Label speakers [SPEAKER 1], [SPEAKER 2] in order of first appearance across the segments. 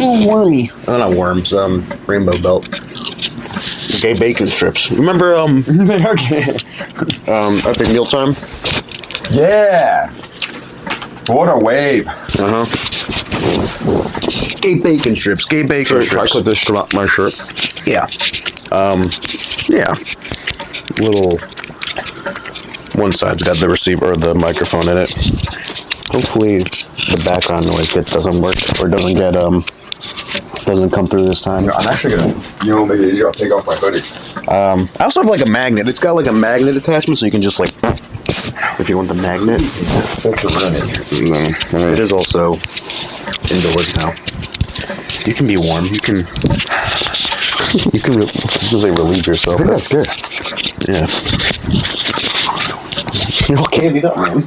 [SPEAKER 1] Ooh, wormy. Oh, not worms. Rainbow belt. Gay bacon strips. Remember,
[SPEAKER 2] Okay.
[SPEAKER 1] Epic Mealtime?
[SPEAKER 2] Yeah. What a wave.
[SPEAKER 1] Gay bacon strips. Gay bacon strips.
[SPEAKER 2] I clip this off my shirt.
[SPEAKER 1] Yeah. Yeah. Little. One side's got the receiver or the microphone in it. Hopefully, the background noise doesn't work or doesn't get doesn't come through this time.
[SPEAKER 2] I'm actually gonna. You know, make it easier. I'll take off my hoodie.
[SPEAKER 1] I also have like a magnet. It's got like a magnet attachment, so you can just like, if you want the magnet. It is also indoors now. You can be warm. You can just like relieve yourself.
[SPEAKER 2] I think that's good.
[SPEAKER 1] Yeah. You're all candied up, man.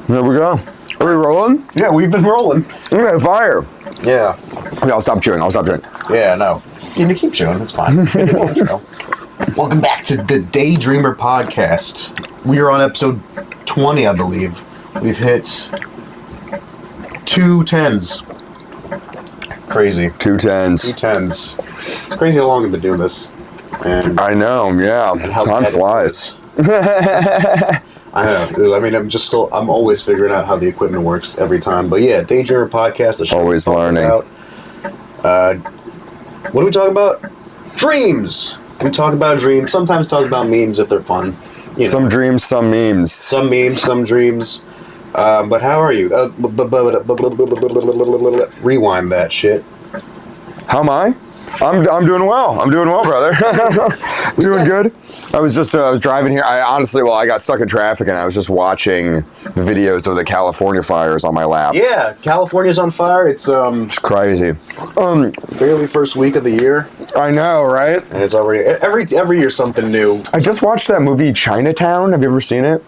[SPEAKER 2] There we go. Are we rolling?
[SPEAKER 1] Yeah, we've been rolling.
[SPEAKER 2] Okay, fire.
[SPEAKER 1] Yeah.
[SPEAKER 2] Okay, I'll stop chewing.
[SPEAKER 1] Yeah, no. You can keep chewing. It's fine. Welcome back to the Daydreamer Podcast. We are on episode 20, I believe. We've hit 2 tens. Crazy.
[SPEAKER 2] 2 tens.
[SPEAKER 1] 2 tens. It's crazy how long I've been doing this. And
[SPEAKER 2] I know, yeah. Time flies.
[SPEAKER 1] I know. I mean, I'm always figuring out how the equipment works every time. But yeah, Daydreamer Podcast. The show
[SPEAKER 2] always learning.
[SPEAKER 1] What do we talk about? Dreams. We talk about dreams. Sometimes talk about memes if they're fun. You know.
[SPEAKER 2] Some dreams, some memes.
[SPEAKER 1] Some memes, some dreams. But how are you? Rewind that shit.
[SPEAKER 2] How am I? I'm doing well. I'm doing well, brother. Doing good. I was driving here. I got stuck in traffic and I was just watching the videos of the California fires on my lap.
[SPEAKER 1] Yeah, California's on fire. It's
[SPEAKER 2] crazy.
[SPEAKER 1] barely first week of the year.
[SPEAKER 2] I know, right?
[SPEAKER 1] And it's already every year something new.
[SPEAKER 2] I just watched that movie Chinatown. Have you ever seen it?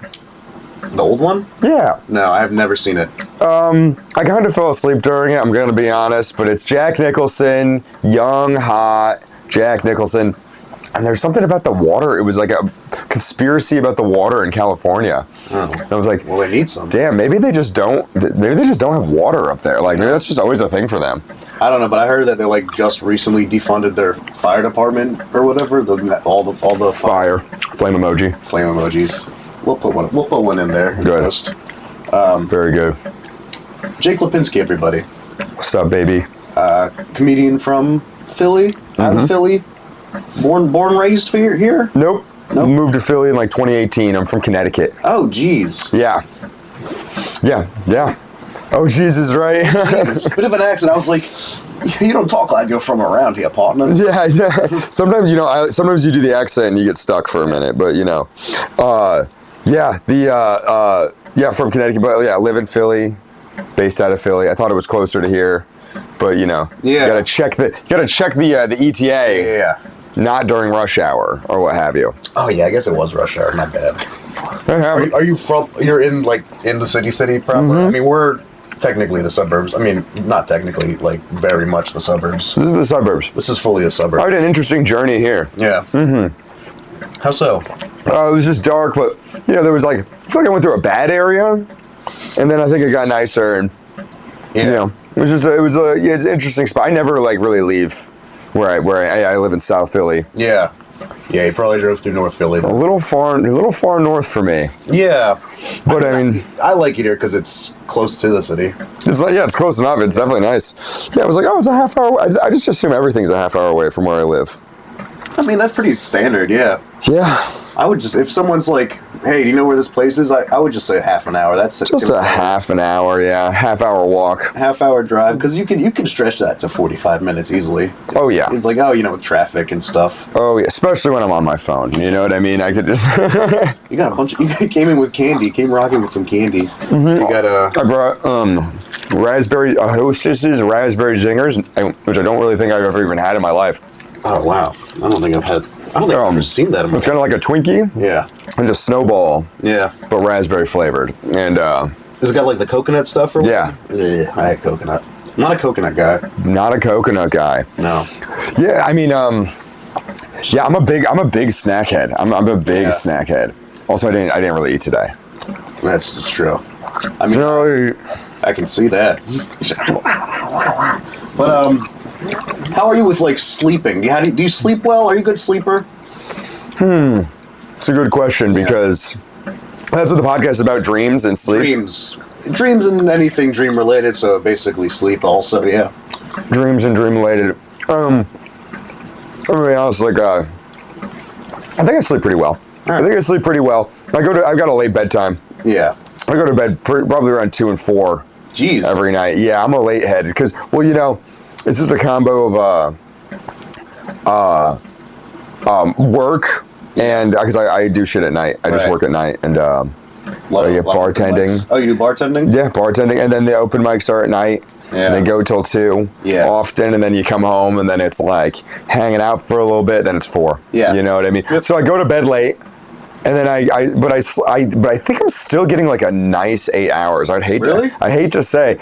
[SPEAKER 1] The old one?
[SPEAKER 2] Yeah.
[SPEAKER 1] No, I've never seen it.
[SPEAKER 2] I kind of fell asleep during it, I'm going to be honest, but it's Jack Nicholson, young, hot Jack Nicholson, and there's something about the water. It was like a conspiracy about the water in California.
[SPEAKER 1] Oh.
[SPEAKER 2] And I was like,
[SPEAKER 1] well, they need some.
[SPEAKER 2] Damn, maybe they just don't have water up there. Like, maybe that's just always a thing for them.
[SPEAKER 1] I don't know, but I heard that they like just recently defunded their fire department or whatever. All the
[SPEAKER 2] Fire. Flame emoji.
[SPEAKER 1] Flame emojis. We'll put one in there.
[SPEAKER 2] Good. Very good.
[SPEAKER 1] Jake Lipinsky, everybody.
[SPEAKER 2] What's up, baby?
[SPEAKER 1] Comedian from Philly, out of Philly. Born raised here?
[SPEAKER 2] Nope. Moved to Philly in like 2018. I'm from Connecticut.
[SPEAKER 1] Oh, geez.
[SPEAKER 2] Yeah. Oh, Jesus, right?
[SPEAKER 1] It's a bit of an accent. I was like, you don't talk like you're from around here, partner.
[SPEAKER 2] Yeah. Sometimes, sometimes you do the accent and you get stuck for a minute, but from Connecticut, but yeah, I live in Philly, based out of Philly. I thought it was closer to here, but you gotta check the ETA.
[SPEAKER 1] Yeah.
[SPEAKER 2] Not during rush hour or what have you.
[SPEAKER 1] Oh yeah, I guess it was rush hour. Not bad. Are you from? You're in the city proper? I mean, we're technically the suburbs. I mean, not technically, like very much the suburbs.
[SPEAKER 2] This is the suburbs.
[SPEAKER 1] This is fully a suburb.
[SPEAKER 2] I had an interesting journey here.
[SPEAKER 1] Yeah. How so?
[SPEAKER 2] It was just dark, but there was I feel like I went through a bad area, and then I think it got nicer, and it was just it's an interesting spot. I never really leave where I live in South Philly.
[SPEAKER 1] Yeah. Yeah, you probably drove through North Philly.
[SPEAKER 2] A little far north for me.
[SPEAKER 1] Yeah.
[SPEAKER 2] But I mean,
[SPEAKER 1] I like it here because it's close to the city.
[SPEAKER 2] It's close enough. It's definitely nice. Yeah, I was like, it's a half hour. I just assume everything's a half hour away from where I live.
[SPEAKER 1] I mean, that's pretty standard, yeah.
[SPEAKER 2] Yeah.
[SPEAKER 1] I would just, if someone's like, hey, do you know where this place is? I would just say half an hour. That's
[SPEAKER 2] just a half an hour, yeah. Half hour walk.
[SPEAKER 1] Half hour drive, because you can stretch that to 45 minutes easily.
[SPEAKER 2] Oh, yeah.
[SPEAKER 1] It's like, with traffic and stuff.
[SPEAKER 2] Oh, yeah, especially when I'm on my phone. You know what I mean? I could just...
[SPEAKER 1] You got you came in with candy. Came rocking with some candy.
[SPEAKER 2] Mm-hmm.
[SPEAKER 1] You got
[SPEAKER 2] I brought raspberry Hostess's raspberry zingers, which I don't really think I've ever even had in my life.
[SPEAKER 1] Oh, wow. I don't think I've ever seen that in my life.
[SPEAKER 2] It's kind of like a Twinkie.
[SPEAKER 1] Yeah.
[SPEAKER 2] And a Snowball.
[SPEAKER 1] Yeah.
[SPEAKER 2] But raspberry flavored. And
[SPEAKER 1] has it got like the coconut stuff or what?
[SPEAKER 2] Yeah.
[SPEAKER 1] I had coconut. I'm not a coconut guy.
[SPEAKER 2] Not a coconut guy.
[SPEAKER 1] No.
[SPEAKER 2] Yeah, I mean, I'm a big snack head. I'm a big snack head. Also, I didn't really eat today.
[SPEAKER 1] That's true. I mean,
[SPEAKER 2] No,
[SPEAKER 1] I can see that. But how are you with like sleeping? Do you sleep well? Are you a good sleeper?
[SPEAKER 2] it's a good question because that's what the podcast is about: dreams and sleep.
[SPEAKER 1] Dreams and anything dream related. So basically, sleep also. Yeah.
[SPEAKER 2] Dreams and dream related. I'm gonna be honest. Like, I think I sleep pretty well.
[SPEAKER 1] Right.
[SPEAKER 2] I think I sleep pretty well. I've got a late bedtime.
[SPEAKER 1] Yeah.
[SPEAKER 2] I go to bed probably around 2 and 4.
[SPEAKER 1] Jeez.
[SPEAKER 2] Every night. Yeah, I'm a late head because, well, it's just a combo of work and because I do shit at night. I just work at night and bartending.
[SPEAKER 1] Oh, you do bartending?
[SPEAKER 2] Yeah, bartending, and then the open mics are at night.
[SPEAKER 1] Yeah.
[SPEAKER 2] And they go till 2.
[SPEAKER 1] Yeah.
[SPEAKER 2] Often, and then you come home, and then it's like hanging out for a little bit. Then it's 4.
[SPEAKER 1] Yeah.
[SPEAKER 2] You know what I mean? Yep. So I go to bed late. And then but I think I'm still getting like a nice 8 hours. I hate to say,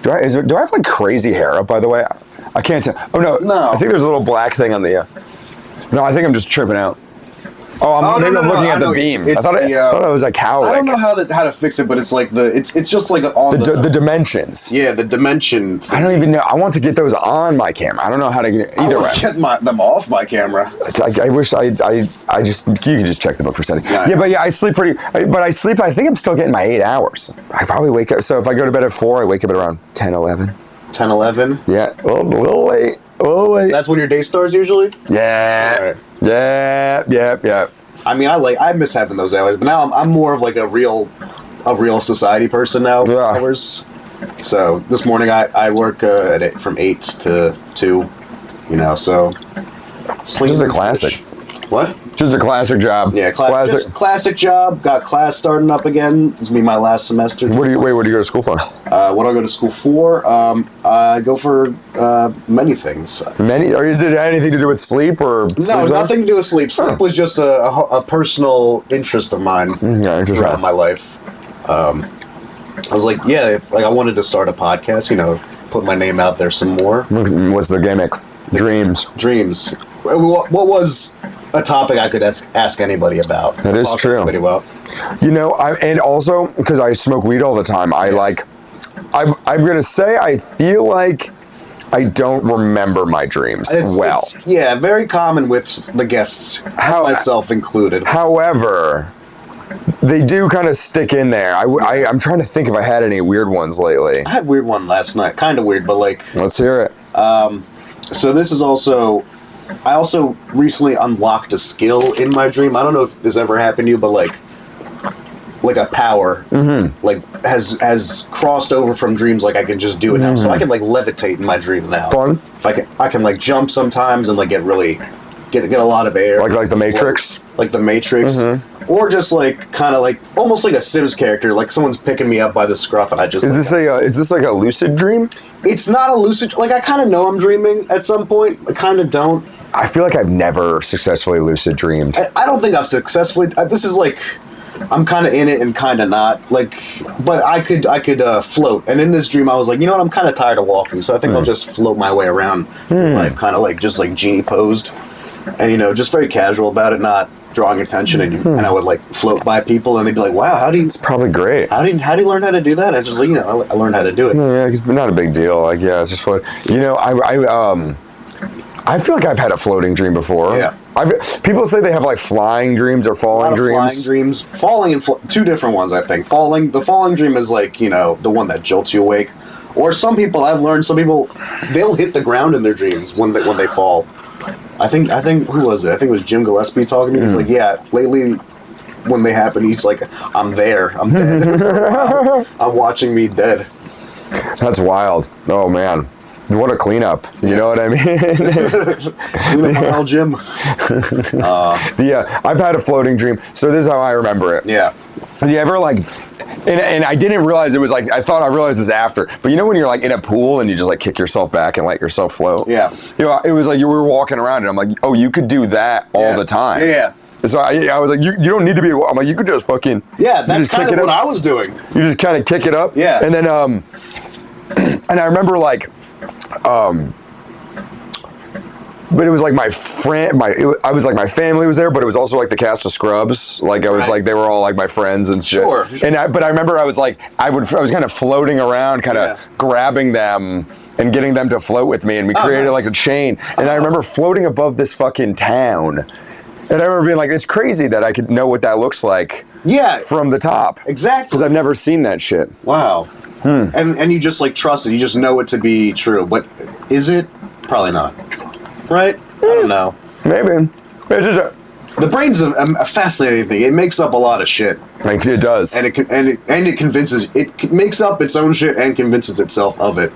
[SPEAKER 2] do I have like crazy hair up, by the way? I can't tell. Oh no. I think there's a little black thing on the. No, I think I'm just tripping out. Oh, I'm looking at the beam. I thought it was a cowlick.
[SPEAKER 1] I don't know how to fix it, but it's like it's just like on
[SPEAKER 2] the dimensions.
[SPEAKER 1] Yeah, the dimension thing.
[SPEAKER 2] I don't even know. I want to get those on my camera. I don't know how to get either way.
[SPEAKER 1] Get them off my camera.
[SPEAKER 2] I wish you can just check the book for setting. But I sleep I think I'm still getting my 8 hours. I probably wake up. So if I go to bed at 4, I wake up at around 10, 11.
[SPEAKER 1] 10, 11?
[SPEAKER 2] Yeah, a little late.
[SPEAKER 1] That's when your day starts usually?
[SPEAKER 2] Yeah. Right. Yeah.
[SPEAKER 1] I mean, I miss having those hours, but now I'm more of like a real society person now.
[SPEAKER 2] Yeah.
[SPEAKER 1] Hours. So this morning I work from 8 to 2, so.
[SPEAKER 2] This is a classic.
[SPEAKER 1] What?
[SPEAKER 2] Just a classic job.
[SPEAKER 1] Yeah, classic job. Got class starting up again. It's gonna be my last semester.
[SPEAKER 2] What do you go to school for?
[SPEAKER 1] What do I go to school for? I go for many things.
[SPEAKER 2] Many? Or is it anything to do with sleep or?
[SPEAKER 1] No, nothing to do with sleep. Sleep was just a personal interest of mine throughout my life. I was like, I wanted to start a podcast. Put my name out there some more.
[SPEAKER 2] What's the gimmick? Dreams.
[SPEAKER 1] What was a topic I could ask anybody about?
[SPEAKER 2] That is true. And also because I smoke weed all the time, I'm gonna say I feel like I don't remember my dreams well.
[SPEAKER 1] It's very common with the guests, myself included.
[SPEAKER 2] However, they do kind of stick in there. I'm trying to think if I had any weird ones lately.
[SPEAKER 1] I had a weird one last night. Kind of weird, but like.
[SPEAKER 2] Let's hear it.
[SPEAKER 1] So this is also. I also recently unlocked a skill in my dream. I don't know if this ever happened to you, but like a power, has crossed over from dreams. Like I can just do it now, so I can like levitate in my dream now.
[SPEAKER 2] Fun.
[SPEAKER 1] If I can like jump sometimes and like get a lot of air.
[SPEAKER 2] Like the Matrix.
[SPEAKER 1] Like the Matrix, or just like kind of like almost like a Sims character. Like someone's picking me up by the scruff, and I just.
[SPEAKER 2] Is this like a lucid dream?
[SPEAKER 1] It's not a lucid. Like I kind of know I'm dreaming at some point. I kind of don't.
[SPEAKER 2] I feel like I've never successfully lucid dreamed.
[SPEAKER 1] I don't think I've successfully. This is like, I'm kind of in it and kind of not. Like, but I could float. And in this dream, I was like, you know what? I'm kind of tired of walking, so I think I'll just float my way around life, kind of like just like genie posed, and just very casual about it, not drawing attention, and I would like float by people, and they'd be like, "Wow, how do you?"
[SPEAKER 2] It's probably great.
[SPEAKER 1] How do you learn how to do that? And just like I learned how to do it.
[SPEAKER 2] Yeah, it's not a big deal. Like it's just float. I feel like I've had a floating dream before.
[SPEAKER 1] Yeah.
[SPEAKER 2] People say they have like flying dreams or falling dreams.
[SPEAKER 1] Flying dreams, falling and two different ones. I think the falling dream is like the one that jolts you awake, or some people they'll hit the ground in their dreams when they fall. I think who was it? I think it was Jim Gillespie talking to me. He's like, yeah, lately when they happen, he's like, I'm there, I'm dead. I'm watching me dead.
[SPEAKER 2] That's wild. Oh man, what a cleanup. You know what I mean?
[SPEAKER 1] Clean up my old gym.
[SPEAKER 2] Yeah, I've had a floating dream. So this is how I remember it.
[SPEAKER 1] Yeah.
[SPEAKER 2] Have you ever like? And I didn't realize it was like, I thought I realized this after, but when you're like in a pool and you just like kick yourself back and let yourself float?
[SPEAKER 1] Yeah.
[SPEAKER 2] It was like you were walking around and I'm like, oh, you could do that all the time.
[SPEAKER 1] Yeah.
[SPEAKER 2] So I was like, you don't need to be, I'm like, you could just fucking.
[SPEAKER 1] Yeah, that's kind of what I was doing.
[SPEAKER 2] You just kind of kick it up.
[SPEAKER 1] Yeah.
[SPEAKER 2] And then, and I remember like, but it was like my friend, I was like my family was there, but it was also like the cast of Scrubs. Like I was like they were all like my friends and shit.
[SPEAKER 1] Sure.
[SPEAKER 2] But I remember I was like I was kind of floating around, kind of grabbing them and getting them to float with me, and we created like a chain. And I remember floating above this fucking town, and I remember being like, it's crazy that I could know what that looks like.
[SPEAKER 1] Yeah.
[SPEAKER 2] From the top.
[SPEAKER 1] Exactly.
[SPEAKER 2] Because I've never seen that shit.
[SPEAKER 1] Wow. And you just like trust it. You just know it to be true. But is it? Probably not. Right? I don't know.
[SPEAKER 2] Maybe. It's just
[SPEAKER 1] the brain's a fascinating thing. It makes up a lot of shit.
[SPEAKER 2] like it does.
[SPEAKER 1] And it convinces, it makes up its own shit and convinces itself of it.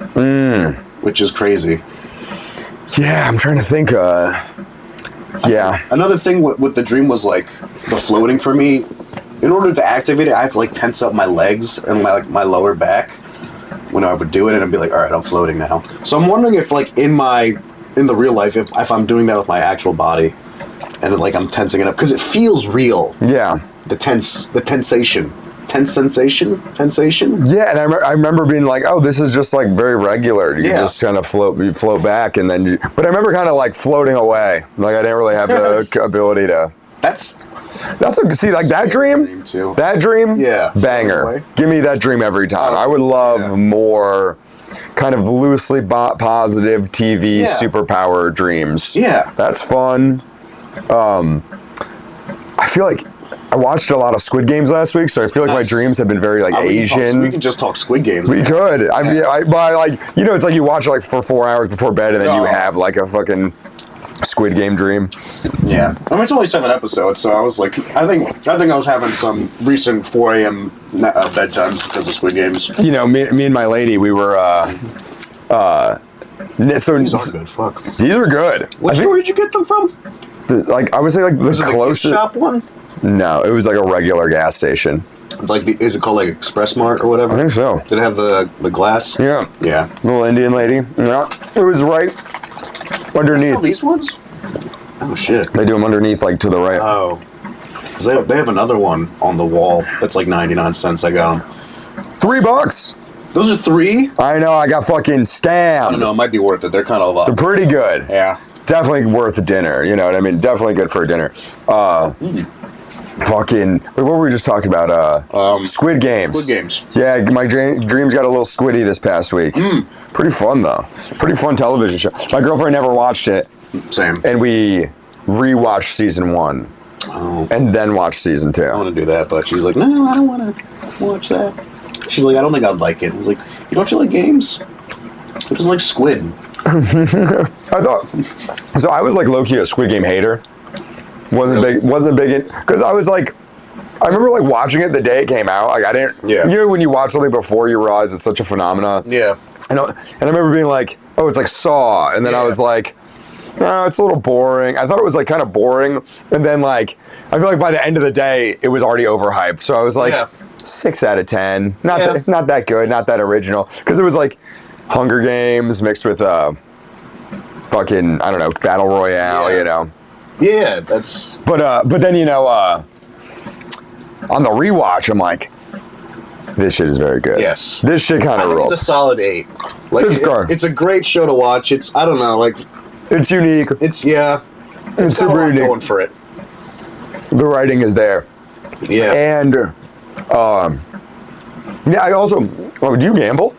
[SPEAKER 1] Which is crazy.
[SPEAKER 2] Yeah, I'm trying to think. Yeah.
[SPEAKER 1] Another thing with the dream was like the floating for me. In order to activate it, I have to like tense up my legs and my lower back when I would do it, and I'd be like, all right, I'm floating now. So I'm wondering if like in the real life, if I'm doing that with my actual body, and like I'm tensing it up because it feels real.
[SPEAKER 2] Yeah.
[SPEAKER 1] The sensation.
[SPEAKER 2] Yeah, and I remember being like, oh, this is just like very regular. You just kind of float back, and then but I remember kind of like floating away. Like I didn't really have the ability to.
[SPEAKER 1] That's
[SPEAKER 2] see like that dream
[SPEAKER 1] too.
[SPEAKER 2] That dream,
[SPEAKER 1] banger.
[SPEAKER 2] Give me that dream every time. I would love more kind of loosely positive TV superpower dreams.
[SPEAKER 1] Yeah,
[SPEAKER 2] that's fun. I feel like I watched a lot of Squid Games last week, so I feel like my dreams have been very like Asian.
[SPEAKER 1] We can just talk Squid Games.
[SPEAKER 2] We could. But like it's like you watch like for 4 hours before bed, and then you have like a fucking Squid Game dream.
[SPEAKER 1] Yeah, I mean it's only 7 episodes, so I was like, I think I was having some recent 4 a.m. bedtimes because of Squid Games.
[SPEAKER 2] You know, me and my lady, we were. So
[SPEAKER 1] these are good. Fuck.
[SPEAKER 2] These are good.
[SPEAKER 1] What store did you get them from?
[SPEAKER 2] I would say like the closest.
[SPEAKER 1] The gift shop one?
[SPEAKER 2] No, it was like a regular gas station.
[SPEAKER 1] Like is it called like Express Mart or whatever?
[SPEAKER 2] I think so.
[SPEAKER 1] Did it have the glass?
[SPEAKER 2] Yeah.
[SPEAKER 1] Yeah.
[SPEAKER 2] Little Indian lady. Yeah. It was right underneath.
[SPEAKER 1] These ones? Oh shit.
[SPEAKER 2] They do them underneath, like to the right.
[SPEAKER 1] Oh. Because they have another one on the wall that's like 99 cents. I got them.
[SPEAKER 2] $3.
[SPEAKER 1] Those are 3?
[SPEAKER 2] I know. I got fucking scammed.
[SPEAKER 1] I don't know. It might be worth it. They're kind of
[SPEAKER 2] They're pretty good.
[SPEAKER 1] Yeah.
[SPEAKER 2] Definitely worth a dinner. You know what I mean? Definitely good for a dinner. Fucking. What were we just talking about? Squid Games.
[SPEAKER 1] Squid Games.
[SPEAKER 2] Yeah, my dreams got a little squiddy this past week. Pretty fun though. Pretty fun television show. My girlfriend never watched it.
[SPEAKER 1] Same.
[SPEAKER 2] And we rewatched season 1.
[SPEAKER 1] Oh.
[SPEAKER 2] And then watched season 2.
[SPEAKER 1] I want to do that, but she's like, no, I don't want to watch that. She's like, I don't think I'd like it. I was like, don't you like games? I just like Squid.
[SPEAKER 2] I thought so. I was like low-key a Squid Game hater. Wasn't big because I was like, I remember like watching it the day it came out. Like I didn't.
[SPEAKER 1] Yeah.
[SPEAKER 2] You know when you watch something before you realize it's such a phenomenon.
[SPEAKER 1] Yeah.
[SPEAKER 2] And I remember being like, oh, it's like Saw, and then I was like, no, it's a little boring. I thought it was like kind of boring, and then like I feel like by the end of the day it was already overhyped. So I was like 6 out of 10. Not that good, not that original, because it was like Hunger Games mixed with fucking I don't know Battle Royale, you know.
[SPEAKER 1] Yeah, that's.
[SPEAKER 2] But then on the rewatch, I'm like, this shit is very good.
[SPEAKER 1] Yes,
[SPEAKER 2] this shit kind of rules.
[SPEAKER 1] It's a solid 8. Like it's a great show to watch. It's I don't know, like
[SPEAKER 2] it's unique.
[SPEAKER 1] It's
[SPEAKER 2] super unique.
[SPEAKER 1] Going for it.
[SPEAKER 2] The writing is there.
[SPEAKER 1] Yeah,
[SPEAKER 2] and I also. Oh, do you gamble?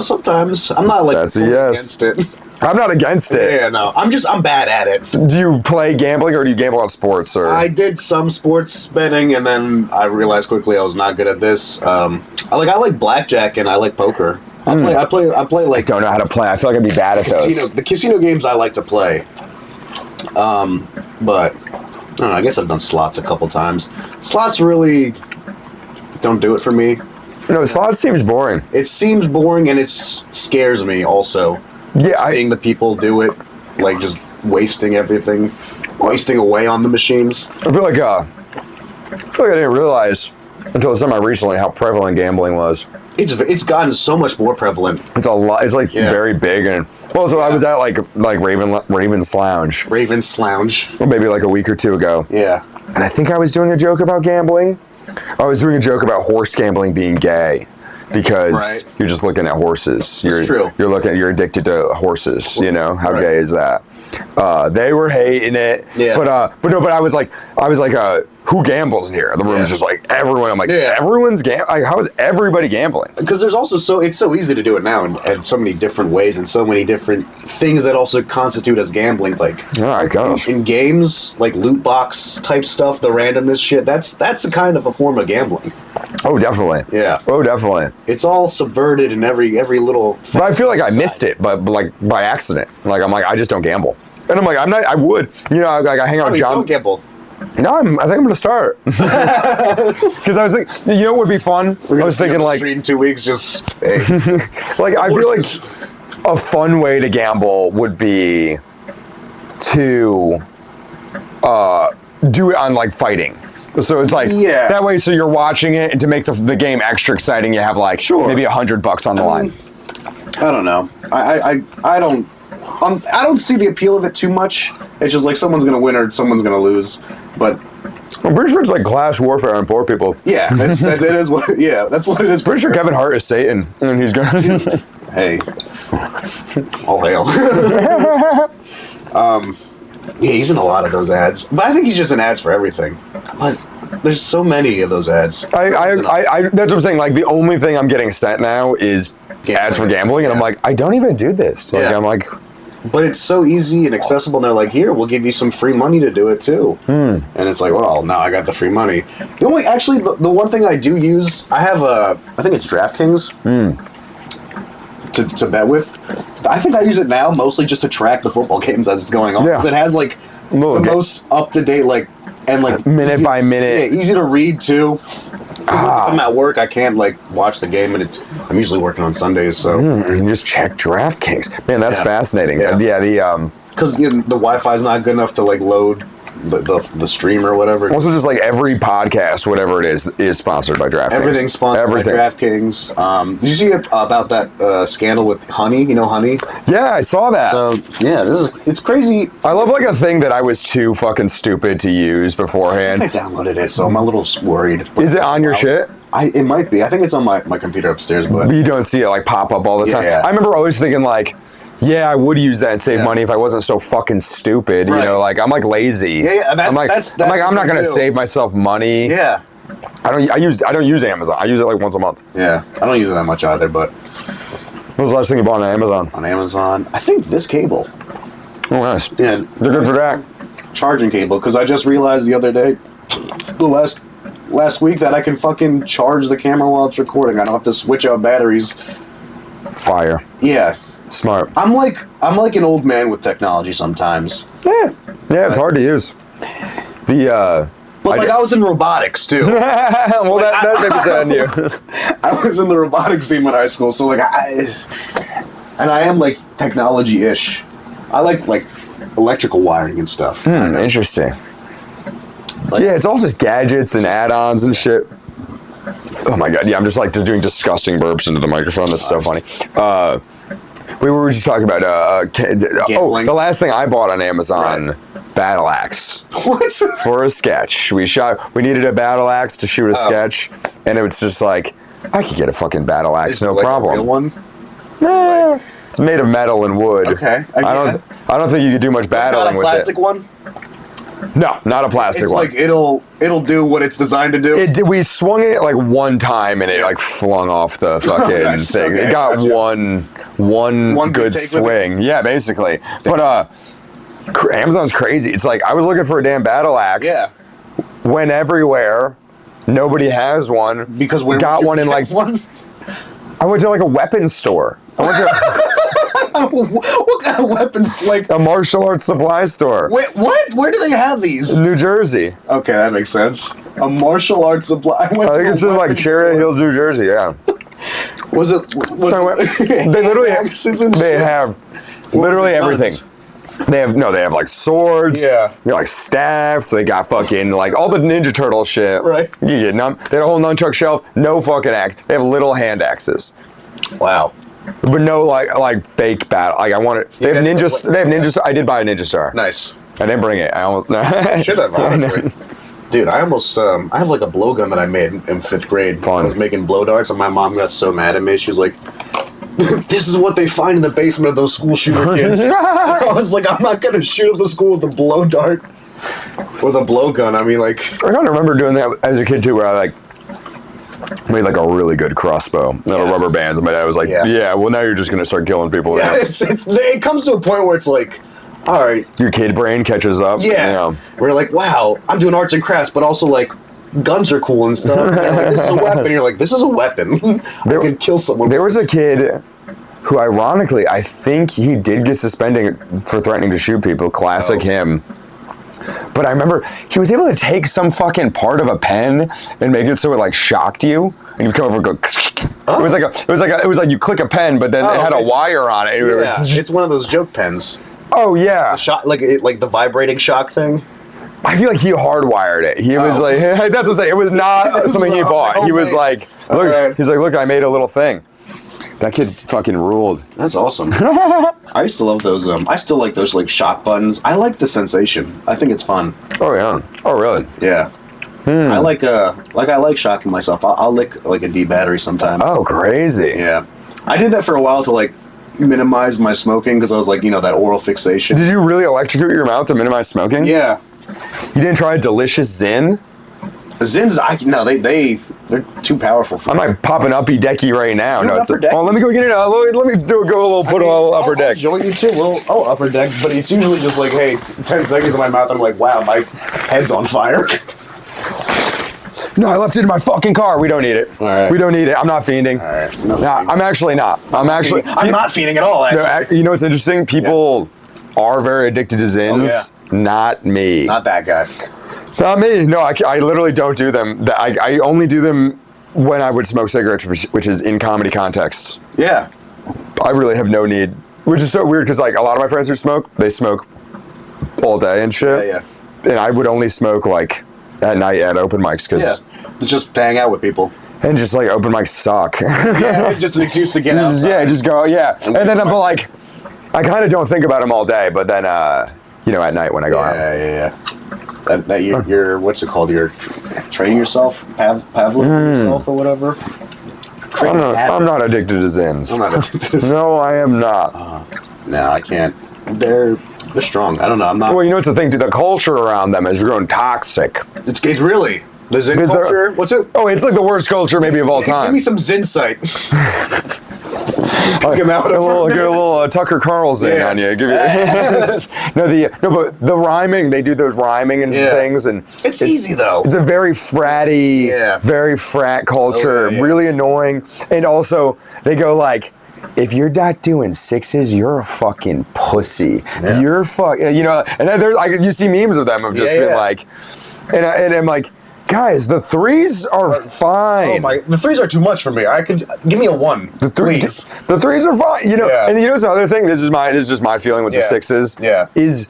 [SPEAKER 1] Sometimes I'm not like
[SPEAKER 2] that's a yes.
[SPEAKER 1] Against it.
[SPEAKER 2] I'm not against it.
[SPEAKER 1] Yeah, no. I'm bad at it.
[SPEAKER 2] Do you play gambling or do you gamble on sports? Or
[SPEAKER 1] I did some sports betting, and then I realized quickly I was not good at this. I like blackjack and I like poker. I play like.
[SPEAKER 2] I don't know how to play. I feel like I'd be bad at those.
[SPEAKER 1] The casino games I like to play. But I don't know. I guess I've done slots a couple times. Slots really don't do it for me.
[SPEAKER 2] No, slots seems boring.
[SPEAKER 1] It seems boring, and it scares me also.
[SPEAKER 2] Yeah,
[SPEAKER 1] seeing the people do it, like just wasting everything, wasting away on the machines.
[SPEAKER 2] I feel like I didn't realize until this time recently how prevalent gambling was.
[SPEAKER 1] It's gotten so much more prevalent.
[SPEAKER 2] It's a lot. It's like very big, and I was at like Raven's Lounge.
[SPEAKER 1] Raven's Lounge.
[SPEAKER 2] Well, maybe like a week or 2 ago.
[SPEAKER 1] Yeah.
[SPEAKER 2] And I think I was doing a joke about gambling. I was doing a joke about horse gambling being gay. because you're just looking at horses.
[SPEAKER 1] That's true.
[SPEAKER 2] You're addicted to horses. You know how gay is that? They were hating it.
[SPEAKER 1] Yeah.
[SPEAKER 2] But I was like, who gambles in here? The room was just like everyone. I'm like, everyone's gambling. Like, how is everybody gambling?
[SPEAKER 1] Because there's also it's so easy to do it now in so many different ways and so many different things that also constitute as gambling. Like in games, like loot box type stuff, the randomness shit. That's a kind of a form of gambling.
[SPEAKER 2] Oh, definitely.
[SPEAKER 1] Yeah.
[SPEAKER 2] Oh, definitely.
[SPEAKER 1] It's all subverted in every little.
[SPEAKER 2] But I feel like I missed it, but like by accident. Like I'm like I just don't gamble, and I'm like I'm not. I would. You know, like I hang out with John.
[SPEAKER 1] Don't gamble.
[SPEAKER 2] No, I think I'm going to start. Because I was thinking, you know what would be fun? I was thinking like...
[SPEAKER 1] in 2 weeks, just... Hey.
[SPEAKER 2] Like, I feel like a fun way to gamble would be to do it on, like, fighting. So it's like, that way, so you're watching it, and to make the game extra exciting, you have, like, maybe $100 on the line.
[SPEAKER 1] I don't know. I don't see the appeal of it too much. It's just like someone's going to win or someone's going to lose. But
[SPEAKER 2] I'm pretty sure it's like class warfare on poor people.
[SPEAKER 1] Yeah, that's what it is.
[SPEAKER 2] Pretty sure Kevin Hart is Satan, and he's going to...
[SPEAKER 1] Hey. All hail. Yeah, he's in a lot of those ads. But I think he's just in ads for everything. But there's so many of those ads.
[SPEAKER 2] That's what I'm saying. Like, the only thing I'm getting sent now is ads for gambling, and I'm like, I don't even do this. Like, I'm like...
[SPEAKER 1] But it's so easy and accessible, and they're like, here, we'll give you some free money to do it, too. And it's like, well, now I got the free money. The one thing I do use, I have I think it's DraftKings to bet with. I think I use it now mostly just to track the football games that's going on. Because it has, like, the most up-to-date, like, and, like...
[SPEAKER 2] Minute by minute.
[SPEAKER 1] Yeah, easy to read, too. If I'm at work, I can't, like, watch the game, and I'm usually working on Sundays, so...
[SPEAKER 2] And just check DraftKings. Man, that's fascinating.
[SPEAKER 1] Yeah, because the Wi-Fi's not good enough to, like, load the stream or whatever.
[SPEAKER 2] Also, just, like, every podcast, whatever it is sponsored by DraftKings.
[SPEAKER 1] Everything's sponsored by DraftKings. Did you see about that scandal with Honey? You know Honey?
[SPEAKER 2] Yeah, I saw that.
[SPEAKER 1] It's crazy.
[SPEAKER 2] I love, like, a thing that I was too fucking stupid to use beforehand.
[SPEAKER 1] I downloaded it, so I'm a little worried.
[SPEAKER 2] Is it on your shit?
[SPEAKER 1] It might be. I think it's on my computer upstairs, but...
[SPEAKER 2] You don't see it, like, pop up all the time.
[SPEAKER 1] Yeah.
[SPEAKER 2] I remember always thinking, like... Yeah, I would use that and save money if I wasn't so fucking stupid. You know, like I'm like lazy.
[SPEAKER 1] Yeah,
[SPEAKER 2] I'm not gonna save myself money.
[SPEAKER 1] Yeah,
[SPEAKER 2] I don't use Amazon. I use it like once a month.
[SPEAKER 1] Yeah, I don't use it that much either. But
[SPEAKER 2] what was the last thing you bought on Amazon?
[SPEAKER 1] On Amazon, I think this cable.
[SPEAKER 2] Oh, nice.
[SPEAKER 1] Yeah,
[SPEAKER 2] they're good for that.
[SPEAKER 1] Charging cable, because I just realized the other day, last week, that I can fucking charge the camera while it's recording. I don't have to switch out batteries.
[SPEAKER 2] Fire.
[SPEAKER 1] Yeah.
[SPEAKER 2] Smart.
[SPEAKER 1] I'm like an old man with technology sometimes.
[SPEAKER 2] Yeah, it's hard to use.
[SPEAKER 1] But I was in robotics too.
[SPEAKER 2] Well, that maybe said on you.
[SPEAKER 1] I was in the robotics team in high school, so and I am like technology-ish. I like electrical wiring and stuff.
[SPEAKER 2] Interesting. It's all just gadgets and add-ons and shit. Oh my god, I'm just doing disgusting burps into the microphone. That's so funny. We were just talking about the last thing I bought on Amazon, battle axe.
[SPEAKER 1] What?
[SPEAKER 2] For a sketch. We needed a battle axe to shoot a sketch, and it was just like, I could get a fucking battle axe, no problem.
[SPEAKER 1] A real one?
[SPEAKER 2] It's made of metal and wood.
[SPEAKER 1] Okay.
[SPEAKER 2] I don't think you could do much battling with it.
[SPEAKER 1] Not a plastic one?
[SPEAKER 2] No, not a plastic one.
[SPEAKER 1] It's like it'll do what it's designed to do.
[SPEAKER 2] We swung it like one time and it like flung off the fucking thing. Okay, it got one good swing. Yeah, basically. But Amazon's crazy. It's like I was looking for a damn battle axe.
[SPEAKER 1] Yeah.
[SPEAKER 2] Went everywhere. Nobody has one.
[SPEAKER 1] Because we
[SPEAKER 2] got one in like
[SPEAKER 1] one.
[SPEAKER 2] I went to like a weapons store.
[SPEAKER 1] What kind of weapons? Like
[SPEAKER 2] a martial arts supply store.
[SPEAKER 1] Wait, what? Where do they have these?
[SPEAKER 2] New Jersey.
[SPEAKER 1] Okay, that makes sense. A martial arts supply. I think
[SPEAKER 2] it's in like Cherry Hills, New Jersey. Yeah.
[SPEAKER 1] Was it?
[SPEAKER 2] They literally have literally everything. They have like swords.
[SPEAKER 1] Yeah.
[SPEAKER 2] They have like staffs. They got fucking like all the Ninja Turtle shit.
[SPEAKER 1] Right.
[SPEAKER 2] You get they had a whole nunchuck shelf. No fucking axe. They have little hand axes.
[SPEAKER 1] Wow.
[SPEAKER 2] But no like fake battle. Like I want it. They have ninjas. They have ninjas. I did buy a Ninja Star.
[SPEAKER 1] Nice.
[SPEAKER 2] I didn't bring it. I almost
[SPEAKER 1] should have honestly. Dude, I almost, I have like a blowgun that I made in 5th grade.
[SPEAKER 2] Fun.
[SPEAKER 1] I was making blow darts, and my mom got so mad at me. She was like, this is what they find in the basement of those school shooter kids. I was like, I'm not going to shoot up the school with a blow dart. With a blowgun. I mean, like...
[SPEAKER 2] I kind of remember doing that as a kid, too, where I, like, made, like, a really good crossbow. Little rubber bands. And my dad was like, yeah, well, now you're just going to start killing people.
[SPEAKER 1] Yeah, it comes to a point where it's like... All right.
[SPEAKER 2] Your kid brain catches up.
[SPEAKER 1] Yeah. We're like, wow, I'm doing arts and crafts, but also like guns are cool and stuff. And like, this is a weapon. You're like, this is a weapon. I can kill someone.
[SPEAKER 2] There was a kid who, ironically, I think he did get suspended for threatening to shoot people. Classic him. But I remember he was able to take some fucking part of a pen and make it so it like shocked you, and you come over and go. Oh. It was like you click a pen, but then it had a wire on it.
[SPEAKER 1] Yeah, it's one of those joke pens.
[SPEAKER 2] Oh yeah,
[SPEAKER 1] the shock, like the vibrating shock thing.
[SPEAKER 2] I feel like he hardwired it. He was like, that's what I'm saying. It was not something he bought. He was like, look, he's like, look, I made a little thing. That kid fucking ruled.
[SPEAKER 1] That's awesome. I used to love those. I still like those like shock buttons. I like the sensation. I think it's fun.
[SPEAKER 2] Oh yeah. Oh really?
[SPEAKER 1] Yeah. I like shocking myself. I'll lick like a D battery sometimes.
[SPEAKER 2] Oh crazy.
[SPEAKER 1] Yeah. I did that for a while to like minimize my smoking because I was like, that oral fixation.
[SPEAKER 2] Did you really electrocute your mouth to minimize smoking?
[SPEAKER 1] Yeah.
[SPEAKER 2] You didn't try a delicious Zyn?
[SPEAKER 1] Zins, they're too powerful for me.
[SPEAKER 2] I might pop an uppy decky right now.
[SPEAKER 1] No, it's
[SPEAKER 2] let me go get it out. Let me go a little upper deck.
[SPEAKER 1] I'll join you too. Upper deck, but it's usually just like, hey, 10 seconds in my mouth, I'm like, wow, my head's on fire.
[SPEAKER 2] No, I left it in my fucking car. We don't need it.
[SPEAKER 1] All right.
[SPEAKER 2] We don't need it. I'm not fiending.
[SPEAKER 1] All right.
[SPEAKER 2] No, I'm actually not. I'm not
[SPEAKER 1] fiending at all, actually.
[SPEAKER 2] No, you know what's interesting? People are very addicted to Zins.
[SPEAKER 1] Oh, yeah.
[SPEAKER 2] Not me.
[SPEAKER 1] Not that guy.
[SPEAKER 2] Not me. No, I literally don't do them. I only do them when I would smoke cigarettes, which is in comedy context.
[SPEAKER 1] Yeah.
[SPEAKER 2] I really have no need. Which is so weird because like a lot of my friends who smoke, they smoke all day and shit.
[SPEAKER 1] Yeah.
[SPEAKER 2] And I would only smoke like at night at open mics because
[SPEAKER 1] it's just to hang out with people.
[SPEAKER 2] And just like open mics suck.
[SPEAKER 1] Yeah, it's just an excuse to get outside.
[SPEAKER 2] Yeah, just go. Yeah, and then I'm like, I kind of don't think about them all day, but then at night when I go out.
[SPEAKER 1] Yeah. That you're what's it called? You're training yourself, Pavlov yourself or whatever.
[SPEAKER 2] I'm not addicted to Zins.
[SPEAKER 1] I'm not addicted to Zins.
[SPEAKER 2] No, I am not.
[SPEAKER 1] No, I can't. They're strong. I don't know. I'm not.
[SPEAKER 2] Well, you know what's the thing, dude? The culture around them is growing toxic.
[SPEAKER 1] It's really the Zin culture. What's it?
[SPEAKER 2] Oh, it's like the worst culture maybe of all time.
[SPEAKER 1] Give me some Zin sight.
[SPEAKER 2] Get a little Tucker Carlson on you. But the rhyming, they do those rhyming and things, and
[SPEAKER 1] it's easy though.
[SPEAKER 2] It's a very fratty, very frat culture, really annoying, and also they go like, if you're not doing sixes, you're a fucking pussy. Yeah. You're fucking, and then there's like you see memes of them of just being like, and I'm like. Guys, the threes are fine.
[SPEAKER 1] The threes are too much for me. Give me a 1.
[SPEAKER 2] The threes are fine. And you know the other thing. This is just my feeling with the sixes. Yeah, is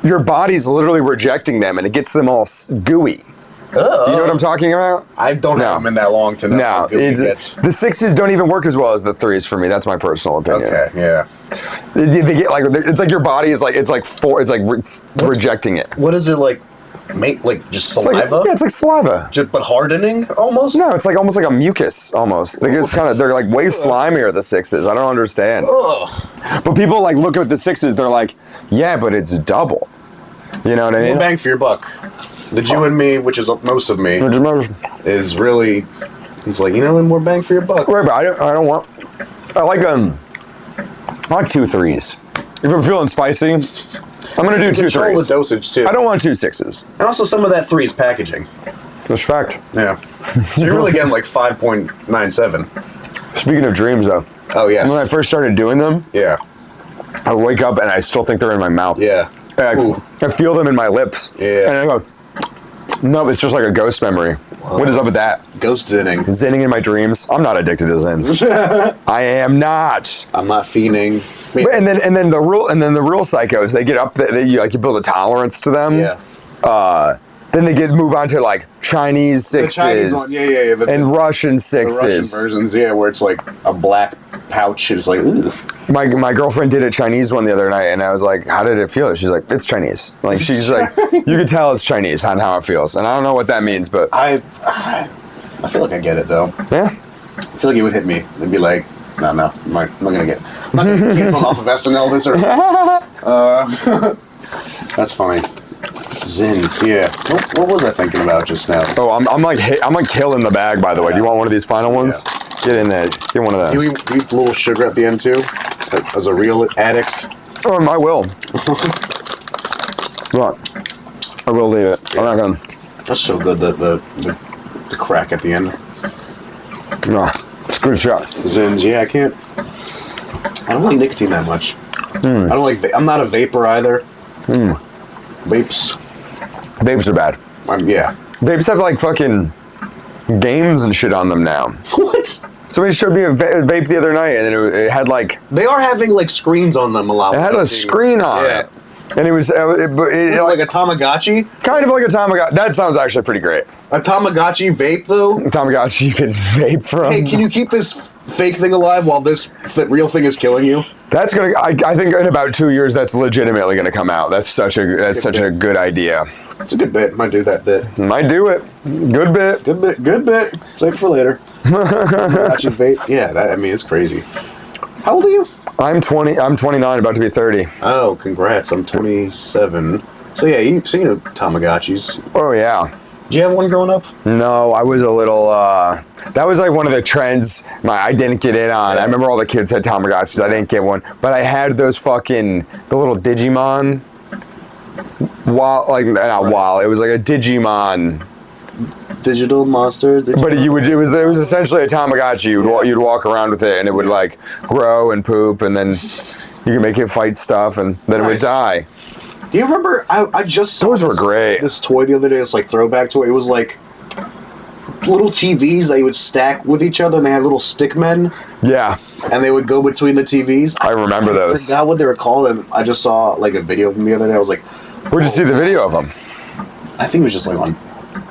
[SPEAKER 2] your body's literally rejecting them, and it gets them all gooey. Oh. You know what I'm talking about?
[SPEAKER 1] I don't have them in that long to know.
[SPEAKER 2] No, the sixes don't even work as well as the threes for me. That's my personal opinion.
[SPEAKER 1] Okay, yeah.
[SPEAKER 2] They get like it's like your body is like rejecting it.
[SPEAKER 1] What is it like? Just saliva?
[SPEAKER 2] It's like saliva.
[SPEAKER 1] But hardening almost?
[SPEAKER 2] No, it's like almost like a mucus almost. Like it's they're like way slimier, the sixes. I don't understand.
[SPEAKER 1] Ugh.
[SPEAKER 2] But people like look at the sixes, they're like, yeah, but it's double. You know what I mean?
[SPEAKER 1] More bang for your buck. The Jew in me, which is most of me, is really, it's like, more bang for your buck.
[SPEAKER 2] Right, but I like 2 threes. If I'm feeling spicy, I'm going to do 2 threes.
[SPEAKER 1] Control the dosage, too.
[SPEAKER 2] I don't want 2 sixes.
[SPEAKER 1] And also some of that 3's packaging.
[SPEAKER 2] That's fact.
[SPEAKER 1] Yeah. So you're really getting like 5.97.
[SPEAKER 2] Speaking of dreams, though.
[SPEAKER 1] Oh, yes.
[SPEAKER 2] When I first started doing them, I wake up and I still think they're in my mouth.
[SPEAKER 1] Yeah.
[SPEAKER 2] I feel them in my lips.
[SPEAKER 1] Yeah.
[SPEAKER 2] And I go, no, it's just like a ghost memory. Whoa. What is up with that?
[SPEAKER 1] Ghost zinning.
[SPEAKER 2] Zinning in my dreams. I'm not addicted to Zins. I am not.
[SPEAKER 1] I'm not fiending.
[SPEAKER 2] And then the real psychos, they get up, you build a tolerance to them.
[SPEAKER 1] Yeah.
[SPEAKER 2] Then they move on to like Chinese sixes.
[SPEAKER 1] The Chinese one, yeah.
[SPEAKER 2] And Russian sixes.
[SPEAKER 1] The Russian versions, yeah, where it's like a black pouch. It's like, ugh.
[SPEAKER 2] My girlfriend did a Chinese one the other night, and I was like, "How did it feel?" She's like, "It's Chinese." Like she's like, you can tell it's Chinese on how it feels, and I don't know what that means, but
[SPEAKER 1] I feel like I get it though.
[SPEAKER 2] Yeah.
[SPEAKER 1] I feel like it would hit me and be like, no, I'm not gonna get canceled off of SNL this or. That's funny. Zins, yeah. What was I thinking about just now?
[SPEAKER 2] Oh, I'm like killing the bag. By the way, do you want one of these final ones?
[SPEAKER 1] Yeah.
[SPEAKER 2] Get in there. Get one of those.
[SPEAKER 1] Do you eat a little sugar at the end too? As a real addict?
[SPEAKER 2] Oh, I will. What? I will leave it.
[SPEAKER 1] Yeah.
[SPEAKER 2] I'm not gonna.
[SPEAKER 1] That's so good. The crack at the end.
[SPEAKER 2] No, it's good shot.
[SPEAKER 1] Zins, yeah. I don't like nicotine that much. I don't like. I'm not a vapor either. Vapes
[SPEAKER 2] Vapes are bad.
[SPEAKER 1] Yeah.
[SPEAKER 2] Vapes have like fucking games and shit on them now.
[SPEAKER 1] What?
[SPEAKER 2] Somebody showed me a vape the other night, and it had like.
[SPEAKER 1] They are having like screens on them a lot.
[SPEAKER 2] It had a screen on it. And it was
[SPEAKER 1] like a Tamagotchi?
[SPEAKER 2] Kind of like a Tamagotchi. That sounds actually pretty great.
[SPEAKER 1] A Tamagotchi vape, though?
[SPEAKER 2] A Tamagotchi you can vape from.
[SPEAKER 1] Hey, can you keep this fake thing alive while this real thing is killing you?
[SPEAKER 2] That's gonna. I think in about 2 years, that's legitimately gonna come out. That's such a good idea.
[SPEAKER 1] It's a good bit. Might do that bit.
[SPEAKER 2] Might do it. Good bit.
[SPEAKER 1] Good bit. Save it for later. Tamagotchi vape. Yeah, it's crazy. How old are you?
[SPEAKER 2] I'm 20. I'm 29, about to be 30.
[SPEAKER 1] Oh, congrats! I'm 27. So yeah, you know Tamagotchis.
[SPEAKER 2] Oh yeah.
[SPEAKER 1] Did you have one growing up?
[SPEAKER 2] No, I was a little. That was like one of the trends. I didn't get in on. I remember all the kids had Tamagotchis. I didn't get one, but I had those the little Digimon. It was like a Digimon.
[SPEAKER 1] Digital monsters.
[SPEAKER 2] But it was essentially a Tamagotchi. You'd walk around with it, and it would like grow and poop, and then you could make it fight stuff, and then it would die.
[SPEAKER 1] Do you remember? I just saw
[SPEAKER 2] those were great.
[SPEAKER 1] This toy the other day. It's like throwback toy. It was like little TVs that you would stack with each other, and they had little stick men. Yeah. And they would go between the TVs.
[SPEAKER 2] I remember those.
[SPEAKER 1] I forgot what they were called, and I just saw like a video of them the other day. I was like,
[SPEAKER 2] where'd you see the video of them?
[SPEAKER 1] I think it was just like on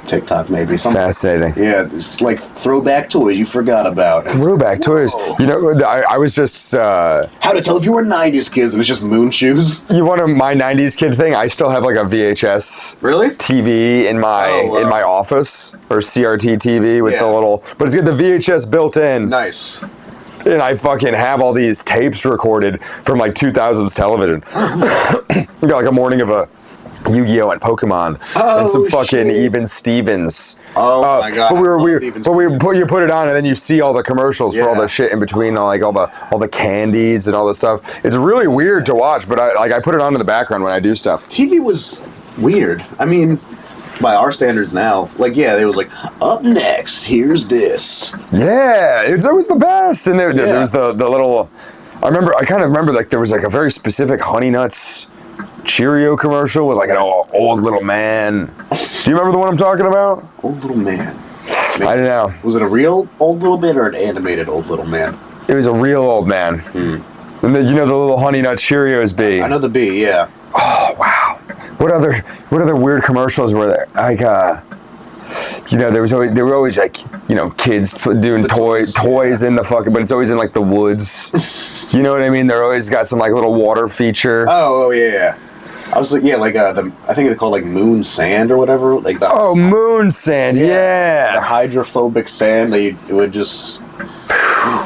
[SPEAKER 1] TikTok, maybe.
[SPEAKER 2] Fascinating.
[SPEAKER 1] Yeah, it's like throwback toys you forgot about.
[SPEAKER 2] Throwback toys. You know, I was just.
[SPEAKER 1] How to tell if you were 90s kids and it's just moon shoes?
[SPEAKER 2] You want my 90s kid thing? I still have like a VHS TV in my office, or CRT TV with the little. But it's got the VHS built in.
[SPEAKER 1] Nice.
[SPEAKER 2] And I fucking have all these tapes recorded from like 2000s television. You got like a morning of a Yu-Gi-Oh! And Pokemon and some fucking Even Stevens.
[SPEAKER 1] Oh my god!
[SPEAKER 2] You put it on and then you see all the commercials for all the shit in between, like all the candies and all this stuff. It's really weird to watch, but I put it on in the background when I do stuff.
[SPEAKER 1] TV was weird. I mean, by our standards now, they was like, up next, here's this.
[SPEAKER 2] Yeah, it was the best, and there was the little. I kind of remember like there was like a very specific Honey Nuts Cheerio commercial with like an old little man. Do you remember the one I'm talking about?
[SPEAKER 1] Old little man.
[SPEAKER 2] I don't know.
[SPEAKER 1] Was it a real old little man or an animated old little man?
[SPEAKER 2] It was a real old man. And then, the little Honey Nut Cheerios bee.
[SPEAKER 1] I know the bee, yeah.
[SPEAKER 2] Oh wow. What other weird commercials were there? Like there were always like, kids doing toys in the fucking, but it's always in like the woods. You know what I mean? They're always got some like little water feature.
[SPEAKER 1] Oh yeah. I was like, I think they're called like moon sand or whatever. Like
[SPEAKER 2] moon sand, yeah.
[SPEAKER 1] The hydrophobic sand. It would just.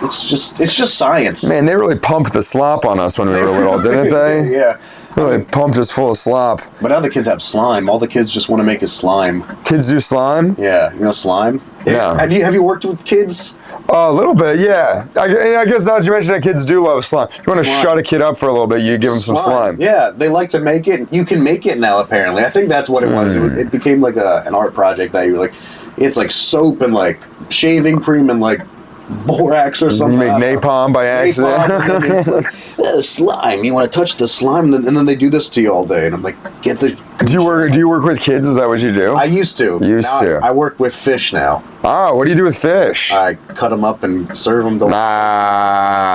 [SPEAKER 1] It's just science.
[SPEAKER 2] Man, they really pumped the slop on us when we were little, didn't they?
[SPEAKER 1] Yeah.
[SPEAKER 2] Really pumped us full of slop.
[SPEAKER 1] But now the kids have slime. All the kids just want to make is slime.
[SPEAKER 2] Kids do slime?
[SPEAKER 1] Yeah, slime.
[SPEAKER 2] Yeah.
[SPEAKER 1] Have you worked with kids?
[SPEAKER 2] A little bit, yeah. I guess now that you mention that, kids do love slime. You want to shut a kid up for a little bit, you give them some slime.
[SPEAKER 1] Yeah, they like to make it. You can make it now, apparently. I think that's what it was. It became like an art project that you were like, it's like soap and like shaving cream and like borax or something.
[SPEAKER 2] You make napalm by accident.
[SPEAKER 1] It's like, slime. You want to touch the slime, and then they do this to you all day. And I'm like, get the.
[SPEAKER 2] Do you work with kids? Is that what you do?
[SPEAKER 1] I used to. I work with fish now.
[SPEAKER 2] Oh, what do you do with fish?
[SPEAKER 1] I cut them up and serve them.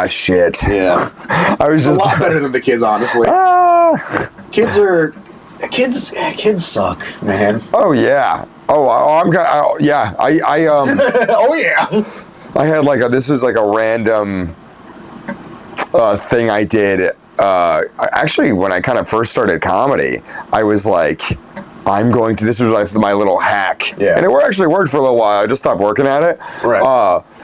[SPEAKER 2] Shit.
[SPEAKER 1] Yeah.
[SPEAKER 2] I was just
[SPEAKER 1] a lot better than the kids, honestly. Kids are. Kids suck, man.
[SPEAKER 2] Oh yeah. I'm gonna. Yeah.
[SPEAKER 1] Oh yeah.
[SPEAKER 2] I had this is like a random thing I did. Actually, when I kind of first started comedy, I was like, this was like my little hack.
[SPEAKER 1] Yeah.
[SPEAKER 2] And it actually worked for a little while. I just stopped working at it.
[SPEAKER 1] Right.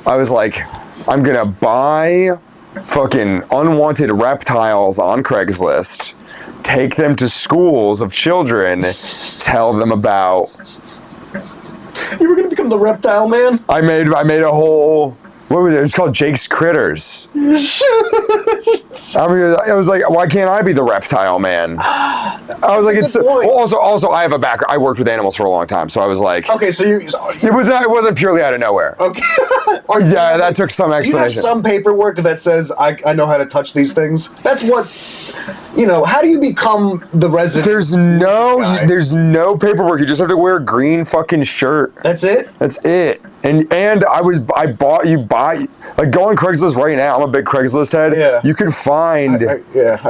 [SPEAKER 2] I was like, I'm gonna buy fucking unwanted reptiles on Craigslist, take them to schools of children, tell them about.
[SPEAKER 1] You were gonna become the reptile man?
[SPEAKER 2] I made a whole. What was it? It's called Jake's Critters. I was like, why can't I be the reptile man? I was like, it's also I have a background. I worked with animals for a long time, so I was like,
[SPEAKER 1] okay, so
[SPEAKER 2] it wasn't purely out of nowhere.
[SPEAKER 1] Okay.
[SPEAKER 2] Yeah, that took some explanation.
[SPEAKER 1] You have some paperwork that says I know how to touch these things. That's what. How do you become the resident?
[SPEAKER 2] There's no paperwork. You just have to wear a green fucking shirt.
[SPEAKER 1] That's it?
[SPEAKER 2] That's it. And go on Craigslist right now. I'm a big Craigslist head.
[SPEAKER 1] Yeah.
[SPEAKER 2] You can find.
[SPEAKER 1] I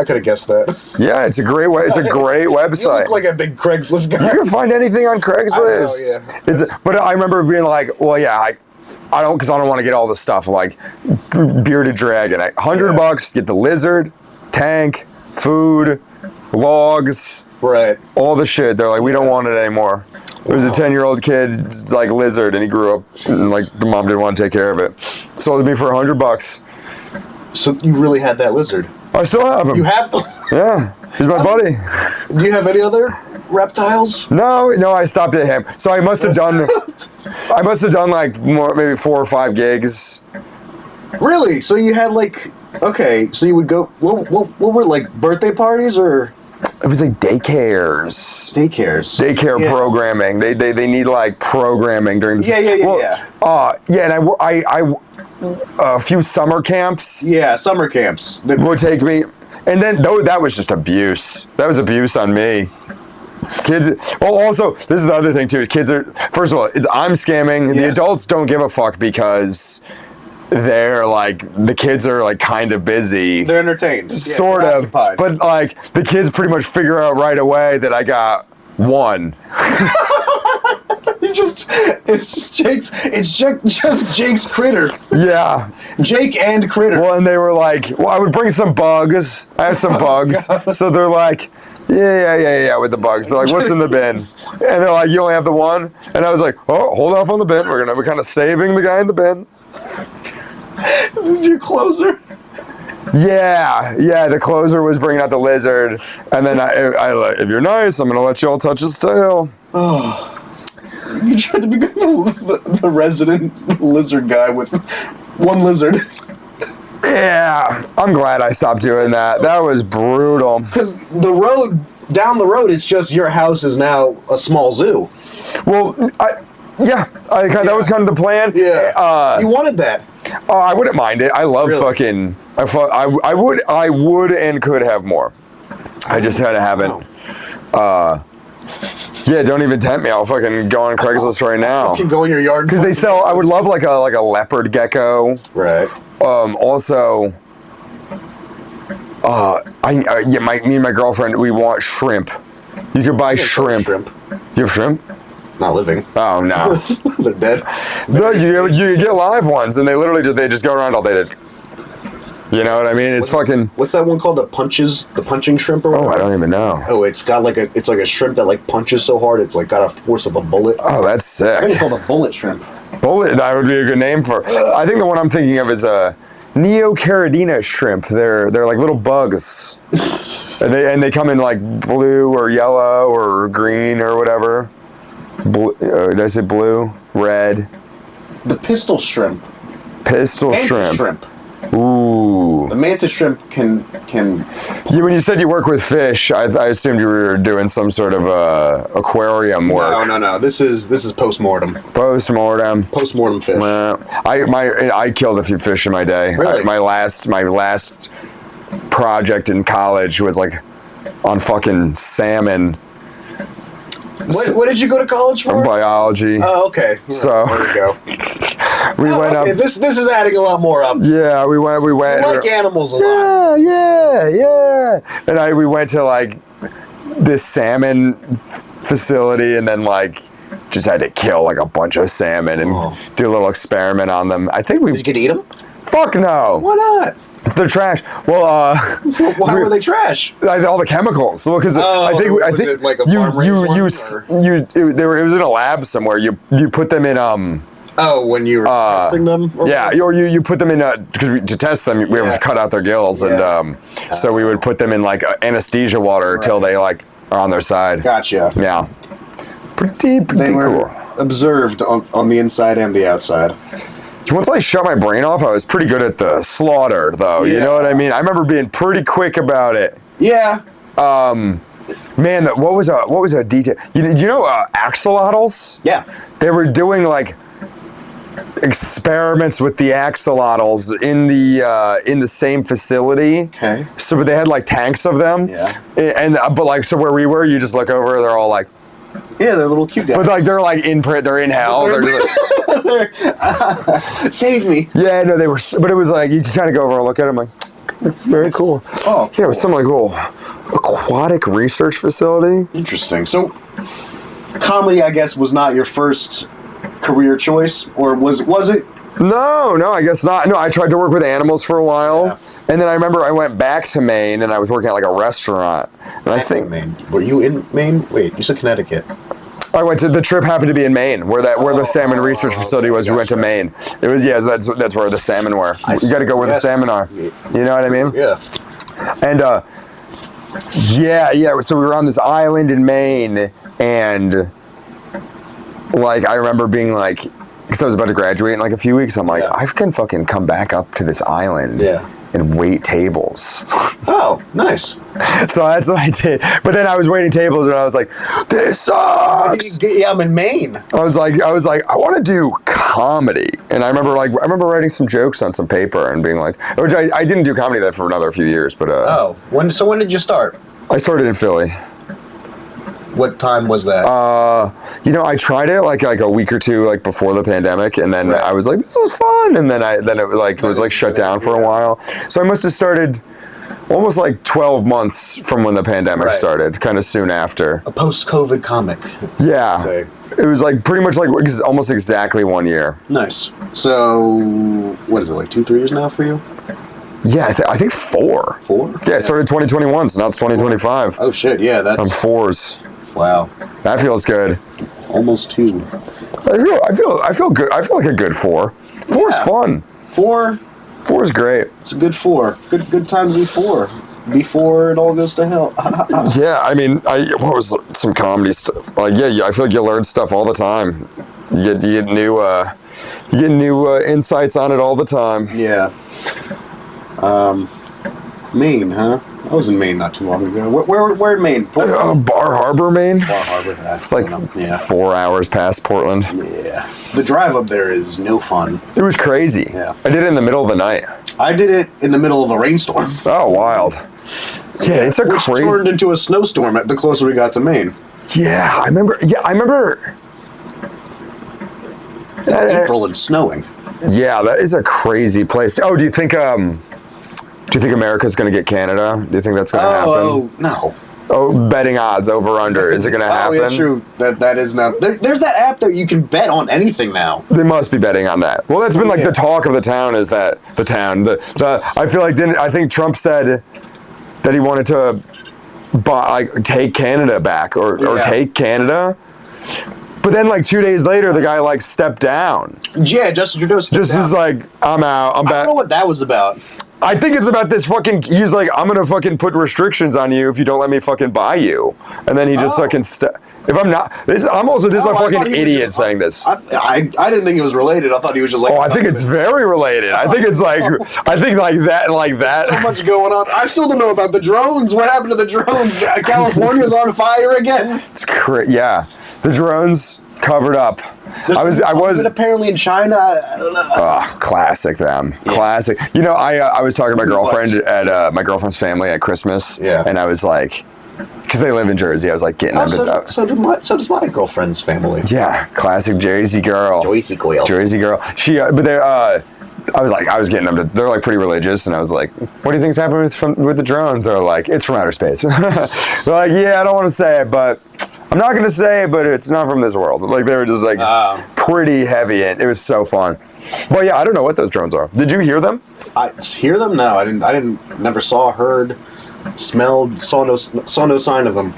[SPEAKER 1] could have guessed that.
[SPEAKER 2] Yeah, it's a great website.
[SPEAKER 1] You look like a big Craigslist guy.
[SPEAKER 2] You can find anything on Craigslist.
[SPEAKER 1] I know, yeah.
[SPEAKER 2] But I remember being like, well, yeah, I don't want to get all the stuff like bearded dragon. $100, get the lizard, tank, food, logs,
[SPEAKER 1] right?
[SPEAKER 2] All the shit. They're like, we don't want it anymore. There was a 10-year-old kid, like lizard, and he grew up, and like the mom didn't want to take care of it. Sold it to me for $100.
[SPEAKER 1] So you really had that lizard?
[SPEAKER 2] I still have him.
[SPEAKER 1] You have?
[SPEAKER 2] Yeah, he's my buddy.
[SPEAKER 1] Do you have any other reptiles?
[SPEAKER 2] No, I stopped at him. So I must have done like maybe 4 or 5 gigs.
[SPEAKER 1] Really? So you had so you would go. What were birthday parties or?
[SPEAKER 2] It was like daycares. Daycare programming. They need programming during this.
[SPEAKER 1] Yeah.
[SPEAKER 2] And I a few summer camps.
[SPEAKER 1] Yeah, summer camps.
[SPEAKER 2] Would take me, and then that was just abuse. That was abuse on me. Kids. Well, also this is the other thing too. Kids are first of all, I'm scamming. Yes. The adults don't give a fuck because they're the kids are kind of busy.
[SPEAKER 1] They're entertained.
[SPEAKER 2] Sort of. Occupied. But the kids pretty much figure out right away that I got one.
[SPEAKER 1] It's just Jake's critter.
[SPEAKER 2] Yeah.
[SPEAKER 1] Jake and critter.
[SPEAKER 2] Well, and they were like, I would bring some bugs. I had some bugs. So they're like, yeah, with the bugs. They're like, what's in the bin? And they're like, you only have the one? And I was like, oh, hold off on the bin. We're kind of saving the guy in the bin.
[SPEAKER 1] This is your closer?
[SPEAKER 2] Yeah, the closer was bringing out the lizard, and then I if you're nice, I'm gonna let you all touch his tail.
[SPEAKER 1] Oh, you tried to become the resident lizard guy with one lizard.
[SPEAKER 2] Yeah, I'm glad I stopped doing that. That was brutal.
[SPEAKER 1] Because down the road, it's just your house is now a small zoo.
[SPEAKER 2] Well, that was kind of the plan.
[SPEAKER 1] Yeah, you wanted that.
[SPEAKER 2] I wouldn't mind it. I love fucking. I would and could have more. I just haven't. Yeah, don't even tempt me. I'll fucking go on Craigslist right now.
[SPEAKER 1] You can go in your yard
[SPEAKER 2] because they sell. I would love like a leopard gecko.
[SPEAKER 1] Right.
[SPEAKER 2] Also. Me and my girlfriend, we want shrimp. You could buy shrimp. You have shrimp?
[SPEAKER 1] Not living.
[SPEAKER 2] Oh no.
[SPEAKER 1] They're dead.
[SPEAKER 2] No, you get live ones, and they just go around all day. You know what I mean? It's
[SPEAKER 1] What's that one called? The punching shrimp or whatever?
[SPEAKER 2] Oh, I don't even know.
[SPEAKER 1] Oh, it's got it's like a shrimp that punches so hard it's got a force of a bullet.
[SPEAKER 2] Oh, that's sick.
[SPEAKER 1] I think it's called a bullet shrimp.
[SPEAKER 2] Bullet, that would be a good name for it. I think the one I'm thinking of is a Neocaridina shrimp. They're like little bugs. and they come in blue or yellow or green or whatever. Did I say blue? Red?
[SPEAKER 1] The pistol shrimp.
[SPEAKER 2] Shrimp. Ooh.
[SPEAKER 1] The mantis shrimp can.
[SPEAKER 2] When you said you work with fish, I assumed you were doing some sort of aquarium work.
[SPEAKER 1] No. This is postmortem.
[SPEAKER 2] Postmortem
[SPEAKER 1] fish.
[SPEAKER 2] I killed a few fish in my day.
[SPEAKER 1] Really?
[SPEAKER 2] My last project in college was on fucking salmon.
[SPEAKER 1] What did you go to college for?
[SPEAKER 2] Biology.
[SPEAKER 1] Oh, okay.
[SPEAKER 2] So
[SPEAKER 1] there we go.
[SPEAKER 2] We went up.
[SPEAKER 1] This is adding a lot more up.
[SPEAKER 2] Yeah, we went.
[SPEAKER 1] You like animals a lot.
[SPEAKER 2] Yeah. And we went to this salmon facility, and then like just had to kill like a bunch of salmon and do a little experiment on them. I think we.
[SPEAKER 1] Did you get to eat them?
[SPEAKER 2] Fuck no.
[SPEAKER 1] Why not?
[SPEAKER 2] They're trash. Well,
[SPEAKER 1] why were they trash?
[SPEAKER 2] All the chemicals. Well, because I think
[SPEAKER 1] it like a farm raised one,
[SPEAKER 2] it was in a lab somewhere. You put them in
[SPEAKER 1] when you were testing them?
[SPEAKER 2] Yeah, or you put them in because to test them we have to cut out their gills and so we would put them in like anesthesia water until they like are on their side.
[SPEAKER 1] Gotcha.
[SPEAKER 2] Yeah. Pretty
[SPEAKER 1] they were
[SPEAKER 2] cool.
[SPEAKER 1] Observed on the inside and the outside.
[SPEAKER 2] Once I shut my brain off, I was pretty good at the slaughter, though. Yeah. You know what I mean? I remember being pretty quick about it.
[SPEAKER 1] Yeah.
[SPEAKER 2] Man, what was a detail? You know axolotls?
[SPEAKER 1] Yeah.
[SPEAKER 2] They were doing like experiments with the axolotls in the same facility.
[SPEAKER 1] Okay.
[SPEAKER 2] So they had like tanks of them.
[SPEAKER 1] Yeah.
[SPEAKER 2] And but like so where we were, you just look over, they're all like.
[SPEAKER 1] Yeah, they're little cute guys.
[SPEAKER 2] But like they're like they're in hell.
[SPEAKER 1] Save me.
[SPEAKER 2] Yeah, no, they were. But it was like you could kind of go over and look at them like. Very cool.
[SPEAKER 1] Oh,
[SPEAKER 2] yeah, it was some like little aquatic research facility.
[SPEAKER 1] Interesting. So, comedy, I guess, was not your first career choice, or was it?
[SPEAKER 2] No, I guess not. No, I tried to work with animals for a while, and then I remember I went back to Maine and I was working at like a restaurant. And I think
[SPEAKER 1] Maine. Were you in Maine? Wait, you said Connecticut.
[SPEAKER 2] I went to the trip happened to be in Maine, where the salmon research facility was. We went to Maine. It was that's where the salmon were. You got to go where the salmon are. You know what I mean?
[SPEAKER 1] Yeah.
[SPEAKER 2] And yeah. So we were on this island in Maine, and like I remember being like, because I was about to graduate in like a few weeks, I'm like, I can fucking come back up to this island. And wait tables.
[SPEAKER 1] Oh, nice.
[SPEAKER 2] So that's what I did. But then I was waiting tables and I was like, this sucks.
[SPEAKER 1] Yeah, I'm in Maine.
[SPEAKER 2] I was like, I want to do comedy. And I remember writing some jokes on some paper and being like, which I didn't do comedy there for another few years, but
[SPEAKER 1] when did you start?
[SPEAKER 2] I started in Philly.
[SPEAKER 1] What time was that?
[SPEAKER 2] I tried it like a week or two like before the pandemic, and then I was like, this is fun, and then it was shut down for a while. So I must have started almost like 12 months from when the pandemic started, kind of soon after.
[SPEAKER 1] A post-COVID comic.
[SPEAKER 2] Yeah. It was like pretty much like almost exactly 1 year.
[SPEAKER 1] Nice. So what is it, like 2-3 years now for you?
[SPEAKER 2] Yeah, I think 4.
[SPEAKER 1] 4?
[SPEAKER 2] Yeah, I started 2021, so now it's 2025.
[SPEAKER 1] Oh shit, yeah, that's...
[SPEAKER 2] I'm 4s.
[SPEAKER 1] Wow.
[SPEAKER 2] That feels good.
[SPEAKER 1] Almost 2.
[SPEAKER 2] I feel good. I feel like a good 4. 4's fun.
[SPEAKER 1] 4
[SPEAKER 2] is great.
[SPEAKER 1] It's a good 4. Good time to be 4. Before it all goes to hell.
[SPEAKER 2] Yeah, I mean, what was some comedy stuff? Like, I feel like you learn stuff all the time. You get new insights on it all the time.
[SPEAKER 1] Yeah. Maine, huh? I was in Maine not too long ago. Where in Maine?
[SPEAKER 2] Bar Harbor, Maine.
[SPEAKER 1] Bar Harbor.
[SPEAKER 2] It's like 4 hours past Portland.
[SPEAKER 1] Yeah. The drive up there is no fun.
[SPEAKER 2] It was crazy.
[SPEAKER 1] Yeah.
[SPEAKER 2] I did it in the middle of the night.
[SPEAKER 1] I did it in the middle of a rainstorm.
[SPEAKER 2] Oh, wild. Yeah, it's
[SPEAKER 1] which turned into a snowstorm the closer we got to Maine.
[SPEAKER 2] Yeah, I remember.
[SPEAKER 1] April and snowing.
[SPEAKER 2] Yeah, that is a crazy place. Oh, do you think America's going to get Canada? Do you think that's going to happen?
[SPEAKER 1] Oh, no.
[SPEAKER 2] Oh, betting odds, over under. Is it going to happen?
[SPEAKER 1] Oh, yeah, true. That is now. There's that app that you can bet on anything now.
[SPEAKER 2] They must be betting on that. Well, that's been like the talk of the town is that the town. I feel like I think Trump said that he wanted to take Canada back or take Canada. But then, like 2 days later, the guy like stepped down.
[SPEAKER 1] Yeah, Justin Trudeau stepped down.
[SPEAKER 2] Just is like, I'm out. I'm back.
[SPEAKER 1] I don't know what that was about.
[SPEAKER 2] I think it's about this fucking. He's like, I'm gonna fucking put restrictions on you if you don't let me fucking buy you. And then he just fucking. If I'm not, I'm also a fucking idiot saying this.
[SPEAKER 1] I didn't think it was related. I thought he was just like.
[SPEAKER 2] Oh, I think it's very related. I think it's like, like that.
[SPEAKER 1] So much going on. I still don't know about the drones. What happened to the drones? California's on fire again.
[SPEAKER 2] It's crazy. Yeah, the drones covered up. I was
[SPEAKER 1] apparently in China. I don't know.
[SPEAKER 2] Classic them. Yeah. Classic. You know, I was talking to my girlfriend at my girlfriend's family at Christmas.
[SPEAKER 1] Yeah.
[SPEAKER 2] And I was like, because they live in Jersey, I was like getting them.
[SPEAKER 1] So does my girlfriend's family.
[SPEAKER 2] Yeah, classic Jersey girl.
[SPEAKER 1] Jersey girl.
[SPEAKER 2] Jersey girl. She, but they, I was getting them to, they're like pretty religious, and I was like, what do you think's happening with the drone? They're like, it's from outer space. They're like, yeah, I don't want to say it, but I'm not going to say it, but it's not from this world. Like, they were just like pretty heavy, and it was so fun. But yeah, I don't know what those drones are. Did you hear them?
[SPEAKER 1] I hear them? No, I didn't, never saw, heard, smelled, saw no sign of them.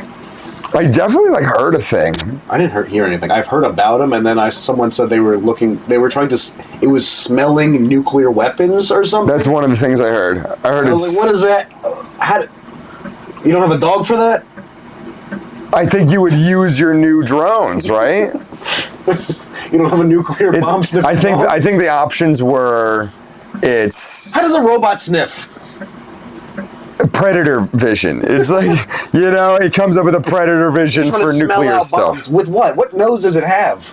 [SPEAKER 2] I definitely like heard a thing.
[SPEAKER 1] I didn't hear anything. I've heard about them, and then someone said they were trying to, it was smelling nuclear weapons or something.
[SPEAKER 2] That's one of the things I heard. I was
[SPEAKER 1] like, what is that? You don't have a dog for that?
[SPEAKER 2] I think you would use your new drones, right?
[SPEAKER 1] You don't have a nuclear bomb sniffing dog?
[SPEAKER 2] I think the options were, it's...
[SPEAKER 1] How does a robot sniff?
[SPEAKER 2] Predator vision. It's like, it comes up with a predator vision for nuclear stuff.
[SPEAKER 1] With what? What nose does it have?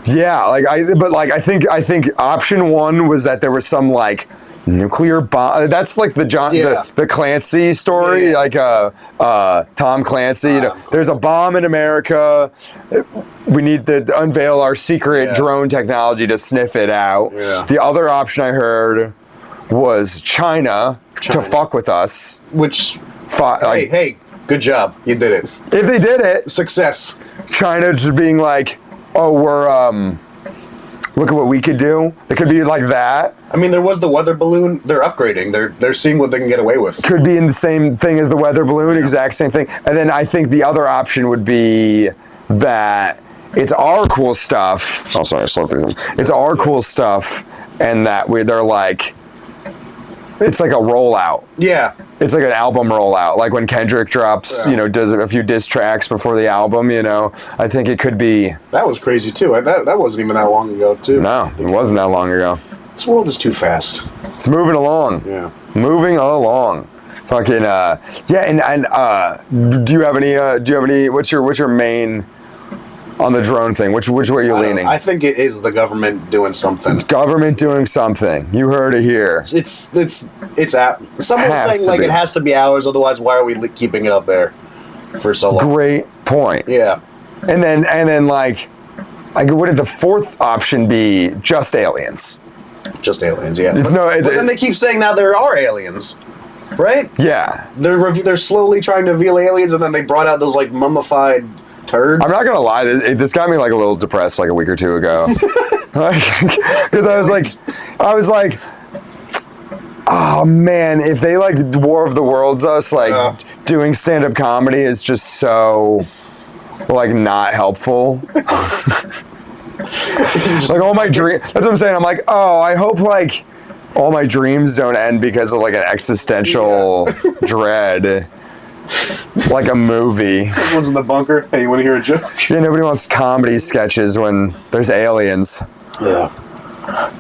[SPEAKER 2] Yeah, I think option one was that there was some like nuclear bomb. That's like the Clancy story, like Tom Clancy. There's a bomb in America. We need to unveil our secret drone technology to sniff it out.
[SPEAKER 1] Yeah.
[SPEAKER 2] The other option I heard was China to fuck with us.
[SPEAKER 1] Which, hey, good job. You did it.
[SPEAKER 2] If they did it.
[SPEAKER 1] Success.
[SPEAKER 2] China just being like, oh, we're, look at what we could do. It could be like that.
[SPEAKER 1] I mean, there was the weather balloon. They're upgrading. They're seeing what they can get away with.
[SPEAKER 2] Could be in the same thing as the weather balloon, exact same thing. And then I think the other option would be that it's our cool stuff. Oh, sorry, it's our cool stuff, and that they're like, it's like a rollout.
[SPEAKER 1] Yeah.
[SPEAKER 2] It's like an album rollout. Like when Kendrick drops, does a few diss tracks before the album, I think it could be.
[SPEAKER 1] That was crazy too. That wasn't even that long ago too.
[SPEAKER 2] No, it wasn't that long ago.
[SPEAKER 1] This world is too fast.
[SPEAKER 2] It's moving along.
[SPEAKER 1] Yeah.
[SPEAKER 2] Moving along. Fucking, do you have any, what's your main on the drone thing? Which way are you leaning?
[SPEAKER 1] I think it is the government doing something.
[SPEAKER 2] Government doing something. You heard it here.
[SPEAKER 1] It's out. Someone's saying like it has to be ours, otherwise why are we keeping it up there for so long?
[SPEAKER 2] Great point.
[SPEAKER 1] Yeah.
[SPEAKER 2] And then like would the fourth option be just aliens?
[SPEAKER 1] Just aliens, yeah.
[SPEAKER 2] But
[SPEAKER 1] then they keep saying now there are aliens. Right?
[SPEAKER 2] Yeah.
[SPEAKER 1] They're slowly trying to reveal aliens, and then they brought out those like mummified turds.
[SPEAKER 2] I'm not gonna lie, this got me like a little depressed like a week or two ago. Because I was like, oh man, if they like War of the Worlds us, like doing stand-up comedy is just so like not helpful. Like all my dreams, that's what I'm saying. I'm like, oh, I hope like all my dreams don't end because of like an existential dread. Like a movie.
[SPEAKER 1] Everyone's in the bunker. Hey, you want to hear a joke?
[SPEAKER 2] Yeah, nobody wants comedy sketches when there's aliens.
[SPEAKER 1] Yeah.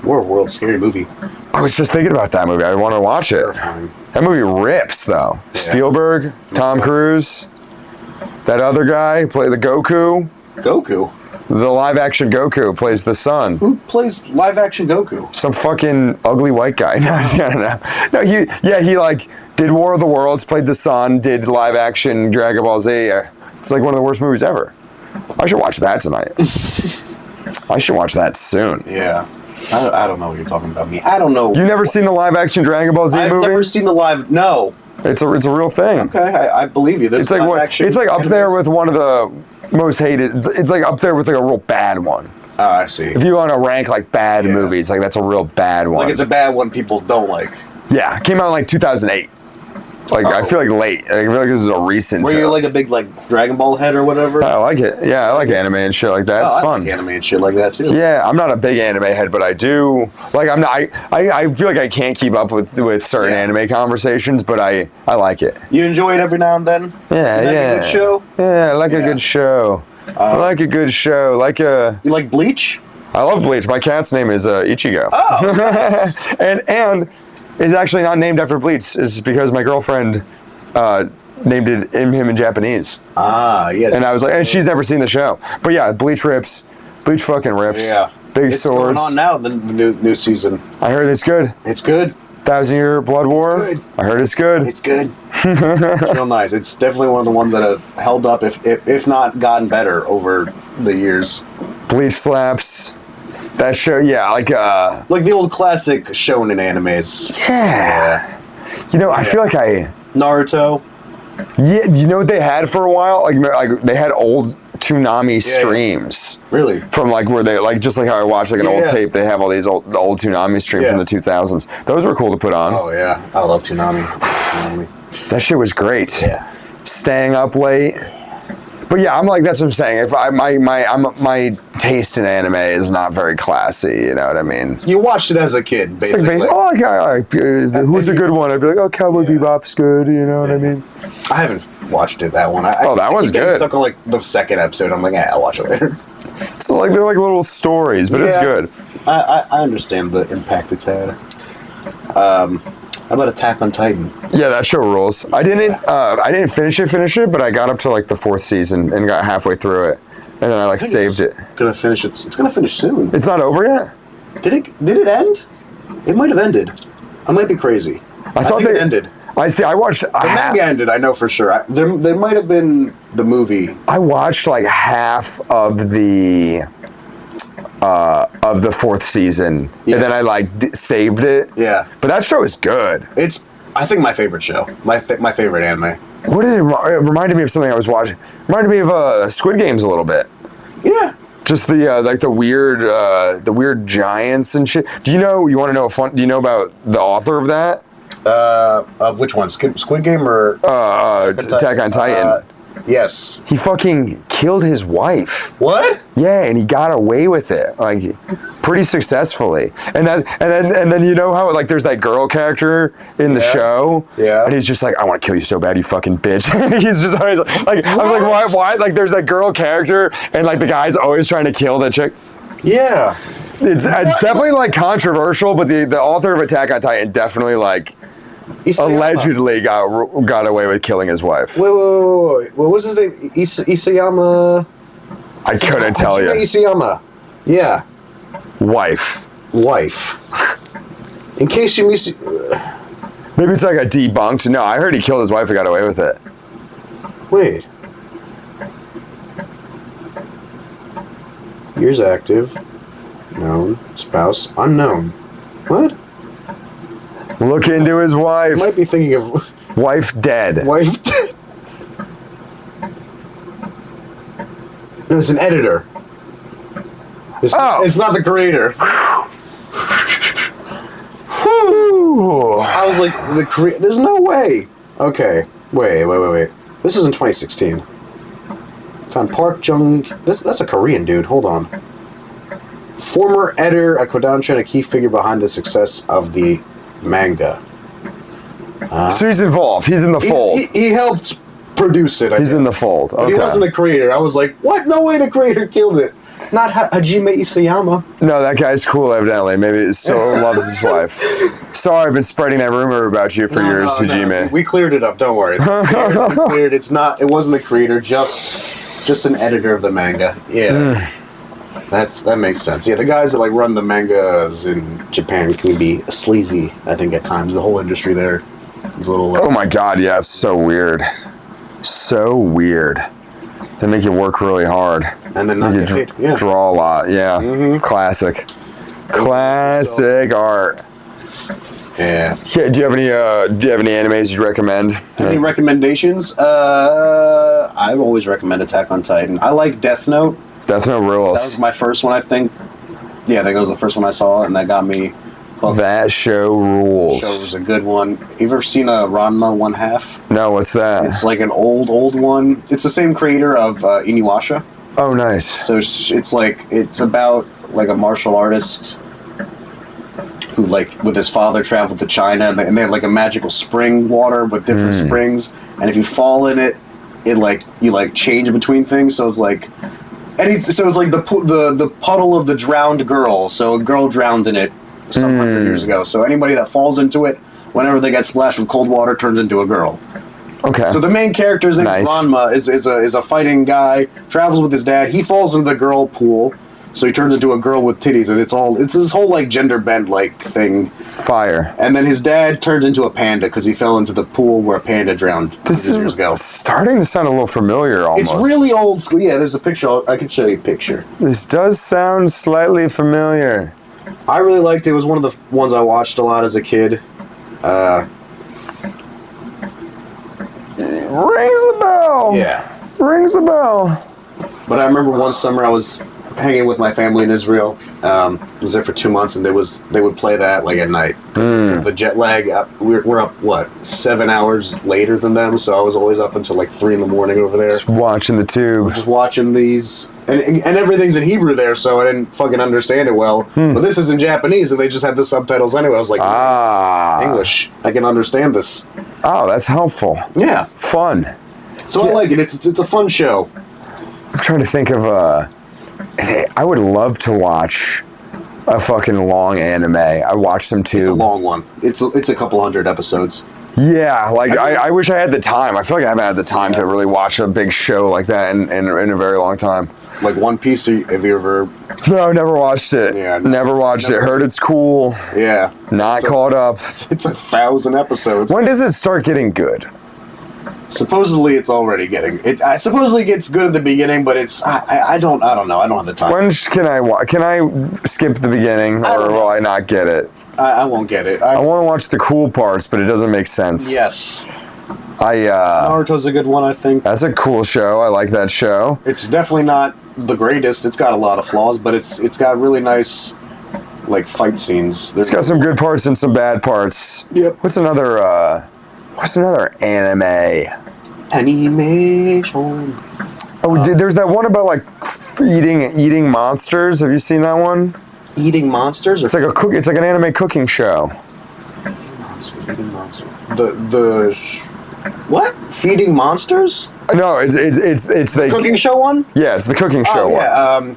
[SPEAKER 1] War of Worlds, scary movie.
[SPEAKER 2] I was just thinking about that movie. I want to watch it. That movie rips, though. Yeah. Spielberg, Tom Cruise, that other guy who played the Goku.
[SPEAKER 1] Goku?
[SPEAKER 2] The live-action Goku plays the son.
[SPEAKER 1] Who plays live-action Goku?
[SPEAKER 2] Some fucking ugly white guy. No, I don't know. No, he like did War of the Worlds, played the son, did live-action Dragon Ball Z. It's like one of the worst movies ever. I should watch that tonight. I should watch that soon.
[SPEAKER 1] Yeah. I don't know what you're talking about. I don't know.
[SPEAKER 2] You never seen the live-action Dragon Ball Z movie?
[SPEAKER 1] I've never seen the live. No.
[SPEAKER 2] It's a real thing.
[SPEAKER 1] Okay, I believe you.
[SPEAKER 2] It's like up there with one of the most hated. It's like up there with like a real bad one.
[SPEAKER 1] Oh, I see.
[SPEAKER 2] If you want to rank like bad movies, like that's a real bad one.
[SPEAKER 1] Like it's a bad one people don't like.
[SPEAKER 2] Yeah, it came out in like 2008. Like I feel like late. I feel like this is a recent.
[SPEAKER 1] Were you like a big like Dragon Ball head or whatever?
[SPEAKER 2] I like it. Yeah, I like anime and shit like that. It's fun.
[SPEAKER 1] I like anime and shit like that too.
[SPEAKER 2] Yeah, I'm not a big anime head, but I do like. I'm not. I feel like I can't keep up with certain anime conversations, but I like it.
[SPEAKER 1] You enjoy it every now and then.
[SPEAKER 2] Yeah,
[SPEAKER 1] you like a good show.
[SPEAKER 2] Yeah, I like a good show. I like a good show.
[SPEAKER 1] You like Bleach?
[SPEAKER 2] I love Bleach. My cat's name is Ichigo.
[SPEAKER 1] Oh. Nice.
[SPEAKER 2] and it's actually not named after Bleach. It's because my girlfriend named him in Japanese.
[SPEAKER 1] Ah, yes.
[SPEAKER 2] And I was like, and she's never seen the show. But yeah, Bleach rips. Bleach fucking rips.
[SPEAKER 1] Yeah.
[SPEAKER 2] Big swords.
[SPEAKER 1] It's going on now, the new season.
[SPEAKER 2] I heard it's good.
[SPEAKER 1] It's good.
[SPEAKER 2] 1,000-Year Blood War.
[SPEAKER 1] It's good.
[SPEAKER 2] I heard it's good.
[SPEAKER 1] It's good. It's real nice. It's definitely one of the ones that have held up, if not gotten better over the years.
[SPEAKER 2] Bleach slaps. That show, yeah, like
[SPEAKER 1] the old classic shonen animes.
[SPEAKER 2] Yeah. You know, I feel like
[SPEAKER 1] Naruto.
[SPEAKER 2] Yeah, you know what they had for a while? Like they had old Toonami streams.
[SPEAKER 1] Really?
[SPEAKER 2] From like where they just like how I watch like an old tape, they have all these old Toonami streams from the 2000s. Those were cool to put on.
[SPEAKER 1] Oh yeah, I love Toonami.
[SPEAKER 2] That shit was great.
[SPEAKER 1] Yeah.
[SPEAKER 2] Staying up late. But yeah, I'm like, that's what I'm saying. If my taste in anime is not very classy, you know what I mean?
[SPEAKER 1] You watched it as a kid, basically.
[SPEAKER 2] Who's a good one? I'd be like, oh, Cowboy Bebop's good, you know what I mean?
[SPEAKER 1] I haven't watched it, that one.
[SPEAKER 2] That one's good.
[SPEAKER 1] Stuck on like the second episode. I'm like, I'll watch it later.
[SPEAKER 2] So like they're like little stories, but it's good.
[SPEAKER 1] I understand the impact it's had. How about Attack on Titan?
[SPEAKER 2] Yeah, that show rules. I didn't finish it, but I got up to like the 4th season and got halfway through it, and then I saved it.
[SPEAKER 1] Gonna finish it. It's gonna finish soon.
[SPEAKER 2] It's not over yet?
[SPEAKER 1] Did it end? It might have ended. I might be crazy.
[SPEAKER 2] I thought
[SPEAKER 1] it ended.
[SPEAKER 2] I watched the
[SPEAKER 1] manga ended. I know for sure. There might have been the movie.
[SPEAKER 2] I watched like half of the 4th season, and then I saved it. Yeah, but that show is good.
[SPEAKER 1] It's, I think, my favorite show. My favorite anime.
[SPEAKER 2] What is it? It reminded me of something I was watching. Reminded me of Squid Games a little bit. Yeah. Just the weird giants and shit. Do you know? You want to know do you know about the author of that?
[SPEAKER 1] Of which one? Squid Game or
[SPEAKER 2] Attack on Titan?
[SPEAKER 1] Yes.
[SPEAKER 2] He fucking killed his wife.
[SPEAKER 1] What?
[SPEAKER 2] Yeah, and he got away with it, like, pretty successfully. And then you know how there's that girl character in the show? Yeah. And he's just like, I want to kill you so bad, you fucking bitch. He's just always like, I was like, why? Like, there's that girl character, and the guy's always trying to kill the chick. Yeah. It's definitely controversial, but the author of Attack on Titan definitely allegedly got away with killing his wife.
[SPEAKER 1] Wait. What was his name? Isayama?
[SPEAKER 2] I couldn't tell you.
[SPEAKER 1] Isayama. Yeah.
[SPEAKER 2] Wife.
[SPEAKER 1] In case you miss...
[SPEAKER 2] Maybe it's like a debunked. No, I heard he killed his wife and got away with it.
[SPEAKER 1] Wait. Years active. Known. Spouse. Unknown. What?
[SPEAKER 2] Look into his wife.
[SPEAKER 1] I might be thinking of...
[SPEAKER 2] Wife dead.
[SPEAKER 1] Wife dead. No, it's an editor. It's not the creator. I was like, there's no way. Okay. Wait. This is in 2016. Found Park Jung... That's a Korean dude. Hold on. Former editor at Kodansha and a key figure behind the success of the manga.
[SPEAKER 2] So he's involved. He's in the fold.
[SPEAKER 1] He helped produce it, I guess.
[SPEAKER 2] In the fold. Okay.
[SPEAKER 1] But he wasn't the creator. I was like, what? No way the creator killed it. Not Hajime Isayama.
[SPEAKER 2] No, that guy's cool, evidently. Maybe he still loves his wife. Sorry, I've been spreading that rumor about you for years, Hajime.
[SPEAKER 1] We cleared it up. Don't worry. We cleared. It wasn't the creator, just an editor of the manga. Yeah. That makes sense. Yeah, the guys that run the mangas in Japan can be sleazy, I think, at times. The whole industry there is a little...
[SPEAKER 2] oh my god, yeah, it's so weird. So weird. They make you work really hard.
[SPEAKER 1] And then not get paid. Yeah.
[SPEAKER 2] Draw a lot, yeah. Mm-hmm. Classic art.
[SPEAKER 1] Yeah.
[SPEAKER 2] Do you have any animes you'd recommend?
[SPEAKER 1] Any recommendations? I always recommend Attack on Titan. I like Death Note.
[SPEAKER 2] Death Note rules.
[SPEAKER 1] That was my first one, I think. Yeah, I think it was the first one I saw, and that got me hooked.
[SPEAKER 2] That show rules.
[SPEAKER 1] Show was a good one. You ever seen a Ranma 1/2?
[SPEAKER 2] No, what's that?
[SPEAKER 1] It's like an old one. It's the same creator of Inuyasha.
[SPEAKER 2] Oh, nice.
[SPEAKER 1] So it's about a martial artist who with his father traveled to China, and they had a magical spring water with different springs, and if you fall in it, you change between things. So it's the puddle of the drowned girl. So a girl drowned in it some 100 years ago. So anybody that falls into it, whenever they get splashed with cold water, turns into a girl. Okay. So the main character's name is Ranma, is a fighting guy, travels with his dad. He falls into the girl pool. So he turns into a girl with titties, and it's this whole like gender bend like thing.
[SPEAKER 2] Fire.
[SPEAKER 1] And then his dad turns into a panda because he fell into the pool where a panda drowned.
[SPEAKER 2] This
[SPEAKER 1] years
[SPEAKER 2] is
[SPEAKER 1] ago.
[SPEAKER 2] starting to sound a little familiar almost.
[SPEAKER 1] It's really old school. Yeah, there's a picture. I can show you a picture.
[SPEAKER 2] This does sound slightly familiar.
[SPEAKER 1] I really liked it. It was one of the ones I watched a lot as a kid.
[SPEAKER 2] Rings a bell.
[SPEAKER 1] Yeah.
[SPEAKER 2] Rings a bell.
[SPEAKER 1] But I remember one summer I was hanging with my family in Israel. I was there for 2 months, and they would play that like at night because the jet lag. We're up 7 hours later than them, so I was always up until like 3 a.m. over there,
[SPEAKER 2] Just watching the tube.
[SPEAKER 1] just watching these. And everything's in Hebrew there, so I didn't fucking understand it well. But this is in Japanese, and they just had the subtitles anyway. I was like, nice. English, I can understand this.
[SPEAKER 2] Oh, that's helpful.
[SPEAKER 1] Yeah,
[SPEAKER 2] Fun.
[SPEAKER 1] so I like it. It's a fun show.
[SPEAKER 2] I'm trying to think of I would love to watch a fucking long anime. I watched some too.
[SPEAKER 1] It's a long one. It's a couple hundred episodes.
[SPEAKER 2] Yeah, like I wish I had the time. I feel like I haven't had the time to really watch a big show like that in a very long time.
[SPEAKER 1] Like One Piece, have you ever...
[SPEAKER 2] No, never watched it.
[SPEAKER 1] Yeah,
[SPEAKER 2] never watched it. Heard it's cool.
[SPEAKER 1] Yeah.
[SPEAKER 2] Not caught up.
[SPEAKER 1] It's 1,000 episodes.
[SPEAKER 2] When does it start getting good?
[SPEAKER 1] Supposedly it's already getting... supposedly gets good at the beginning, but it's... I don't know. I don't have the time.
[SPEAKER 2] When can I skip the beginning, or will I not get it?
[SPEAKER 1] I won't get it.
[SPEAKER 2] I want to watch the cool parts, but it doesn't make sense.
[SPEAKER 1] Yes.
[SPEAKER 2] Naruto's
[SPEAKER 1] a good one, I think.
[SPEAKER 2] That's a cool show. I like that show.
[SPEAKER 1] It's definitely not the greatest. It's got a lot of flaws, but it's got really nice, like, fight scenes.
[SPEAKER 2] It's got some good parts and some bad parts.
[SPEAKER 1] Yep.
[SPEAKER 2] What's another anime?
[SPEAKER 1] Animation.
[SPEAKER 2] Oh, there's that one about like eating monsters. Have you seen that one?
[SPEAKER 1] Eating monsters? Or
[SPEAKER 2] It's like it's like an anime cooking show.
[SPEAKER 1] Eating monsters. What? Feeding monsters?
[SPEAKER 2] No, it's the
[SPEAKER 1] Cooking show one?
[SPEAKER 2] Yeah, it's the cooking show one.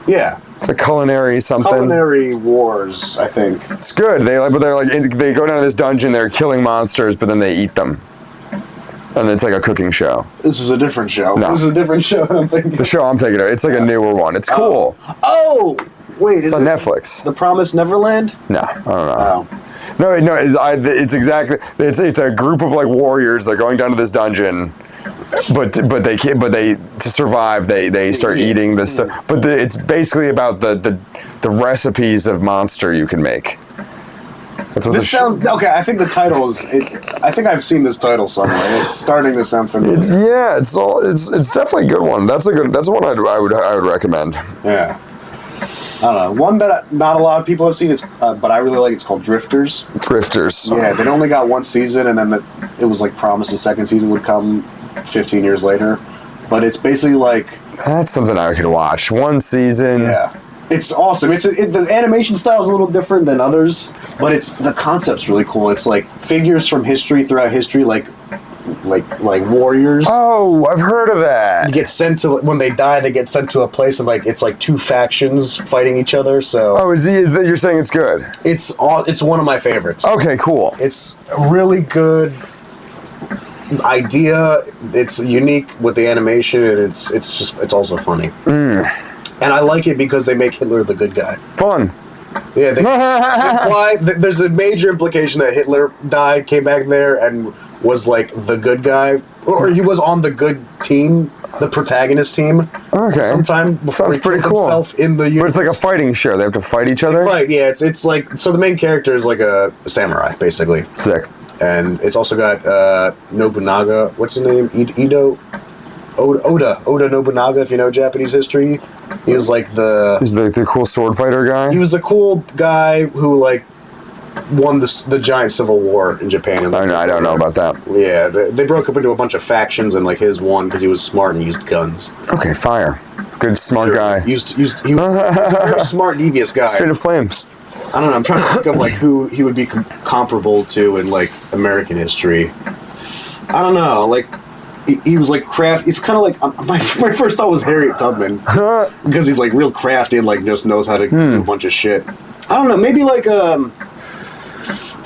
[SPEAKER 1] Yeah.
[SPEAKER 2] It's a culinary something.
[SPEAKER 1] Culinary Wars, I think.
[SPEAKER 2] It's good. They go down to this dungeon. They're killing monsters, but then they eat them. And it's like a cooking show.
[SPEAKER 1] This is a different show.
[SPEAKER 2] No.
[SPEAKER 1] This is a different show than I'm thinking.
[SPEAKER 2] The show I'm thinking of, it's like a newer one. It's cool.
[SPEAKER 1] Oh! Wait,
[SPEAKER 2] It's on Netflix.
[SPEAKER 1] The Promised Neverland?
[SPEAKER 2] No, I don't know.
[SPEAKER 1] Oh.
[SPEAKER 2] No, it's exactly. It's a group of like warriors. They're going down to this dungeon, but they can't. But to survive, they start eating this stuff. But it's basically about the recipes of monster you can make. That's what
[SPEAKER 1] This sounds okay. I think the title is. I think I've seen this title somewhere. It's starting to sound familiar.
[SPEAKER 2] It's definitely a good one. That's one I would recommend.
[SPEAKER 1] Yeah. I don't know. One that not a lot of people have seen is, but I really like. It's called Drifters.
[SPEAKER 2] Drifters.
[SPEAKER 1] Yeah, they only got one season, and then it was like promised the second season would come 15 years later. But it's basically like
[SPEAKER 2] That's something I could watch. One season.
[SPEAKER 1] Yeah, it's awesome. The animation style is a little different than others, but the concept's really cool. It's like figures from history throughout history, like warriors.
[SPEAKER 2] Oh, I've heard of that.
[SPEAKER 1] You get sent to when they die. They get sent to a place and it's like two factions fighting each other. So
[SPEAKER 2] is that you're saying it's good?
[SPEAKER 1] It's one of my favorites.
[SPEAKER 2] Okay, cool.
[SPEAKER 1] It's a really good idea. It's unique with the animation, and it's also funny. And I like it because they make Hitler the good guy.
[SPEAKER 2] Fun.
[SPEAKER 1] Yeah, they imply there's a major implication that Hitler died, came back there, and was like the good guy, or he was on the good team, the protagonist team.
[SPEAKER 2] Okay.
[SPEAKER 1] Sometime before
[SPEAKER 2] Sounds
[SPEAKER 1] he
[SPEAKER 2] pretty
[SPEAKER 1] killed
[SPEAKER 2] cool.
[SPEAKER 1] himself in the
[SPEAKER 2] But it's like a fighting show. They have to fight each other?
[SPEAKER 1] fight. Yeah, it's like, so the main character is like a samurai, basically.
[SPEAKER 2] Sick.
[SPEAKER 1] And it's also got Nobunaga. What's his name? Oda Nobunaga, if you know Japanese history. He was like
[SPEAKER 2] He's the cool sword fighter guy?
[SPEAKER 1] He was the cool guy who like won the giant civil war in Japan.
[SPEAKER 2] I don't know about that.
[SPEAKER 1] Yeah, they broke up into a bunch of factions, and like his won because he was smart and used guns.
[SPEAKER 2] Okay, fire. Good, smart guy.
[SPEAKER 1] He was a very smart, devious guy.
[SPEAKER 2] Straight to flames.
[SPEAKER 1] I don't know. I'm trying to think of like who he would be comparable to in like American history. I don't know. Like he was like craft. It's kind of like my first thought was Harriet Tubman because he's like real crafty and like just knows how to do a bunch of shit. I don't know. Maybe like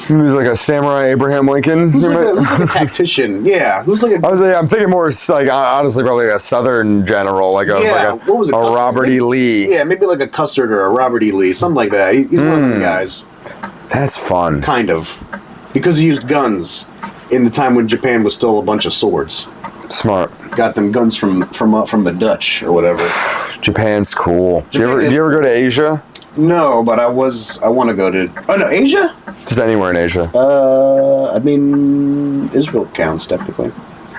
[SPEAKER 2] He was like a samurai Abraham Lincoln.
[SPEAKER 1] Who's like a tactician? Yeah. Who's like a...
[SPEAKER 2] I'm thinking more like honestly probably a Southern general, like a
[SPEAKER 1] what was it?
[SPEAKER 2] a Robert E. Lee.
[SPEAKER 1] Yeah, maybe like a Custer or a Robert E. Lee, something like that. He's one of the guys.
[SPEAKER 2] That's fun.
[SPEAKER 1] Kind of, because he used guns in the time when Japan was still a bunch of swords.
[SPEAKER 2] Smart.
[SPEAKER 1] Got them guns from the Dutch or whatever.
[SPEAKER 2] Japan's cool. Do you ever go to Asia?
[SPEAKER 1] No, but I want to go to... Oh, no, Asia?
[SPEAKER 2] Just anywhere in Asia.
[SPEAKER 1] I mean, Israel counts, technically.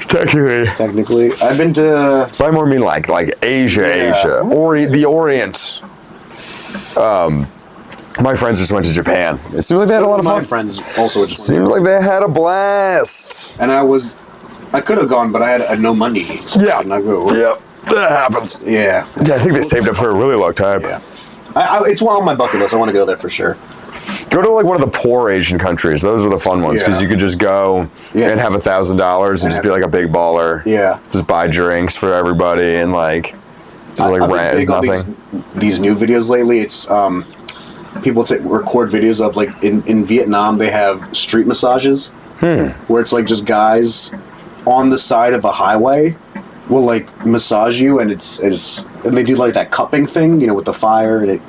[SPEAKER 2] Technically.
[SPEAKER 1] I've been to...
[SPEAKER 2] But I more mean like Asia. The Orient. My friends just went to Japan. It seems like they had a lot of fun.
[SPEAKER 1] My friends also just
[SPEAKER 2] Seems like they had a blast.
[SPEAKER 1] And I could have gone, but I had no money. So I did not go.
[SPEAKER 2] Yep. That happens.
[SPEAKER 1] Yeah.
[SPEAKER 2] Yeah, I think they saved up for a really long time.
[SPEAKER 1] Yeah. It's one on my bucket list. I want to go there for sure.
[SPEAKER 2] Go to like one of the poor Asian countries. Those are the fun ones because you could just go and have $1,000 and just be like a big baller.
[SPEAKER 1] Yeah.
[SPEAKER 2] Just buy drinks for everybody and like rent is nothing.
[SPEAKER 1] These new videos lately, it's people record videos of like in Vietnam they have street massages where it's like just guys on the side of a highway will like massage you and and they do like that cupping thing, with the fire and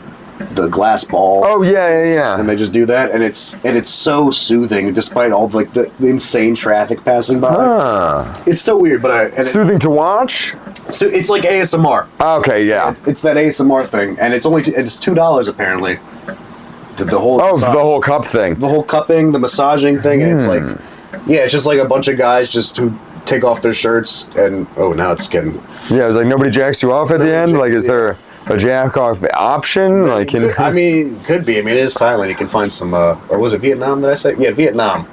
[SPEAKER 1] the glass ball.
[SPEAKER 2] Oh yeah.
[SPEAKER 1] And they just do that and it's so soothing despite all like the insane traffic passing by. It's so weird, but
[SPEAKER 2] soothing to watch.
[SPEAKER 1] So it's like ASMR.
[SPEAKER 2] Okay, yeah.
[SPEAKER 1] It's that ASMR thing, and it's $2 apparently. The whole
[SPEAKER 2] the whole cup thing,
[SPEAKER 1] the whole cupping, the massaging thing, and it's like, it's just like a bunch of guys just who take off their shirts and now it's getting.
[SPEAKER 2] Yeah, it's like nobody jacks you off at the end. Like, is there a jack off option? Like,
[SPEAKER 1] I mean, could be. I mean, it is Thailand. You can find some. Or was it Vietnam? Did I say? Yeah, Vietnam.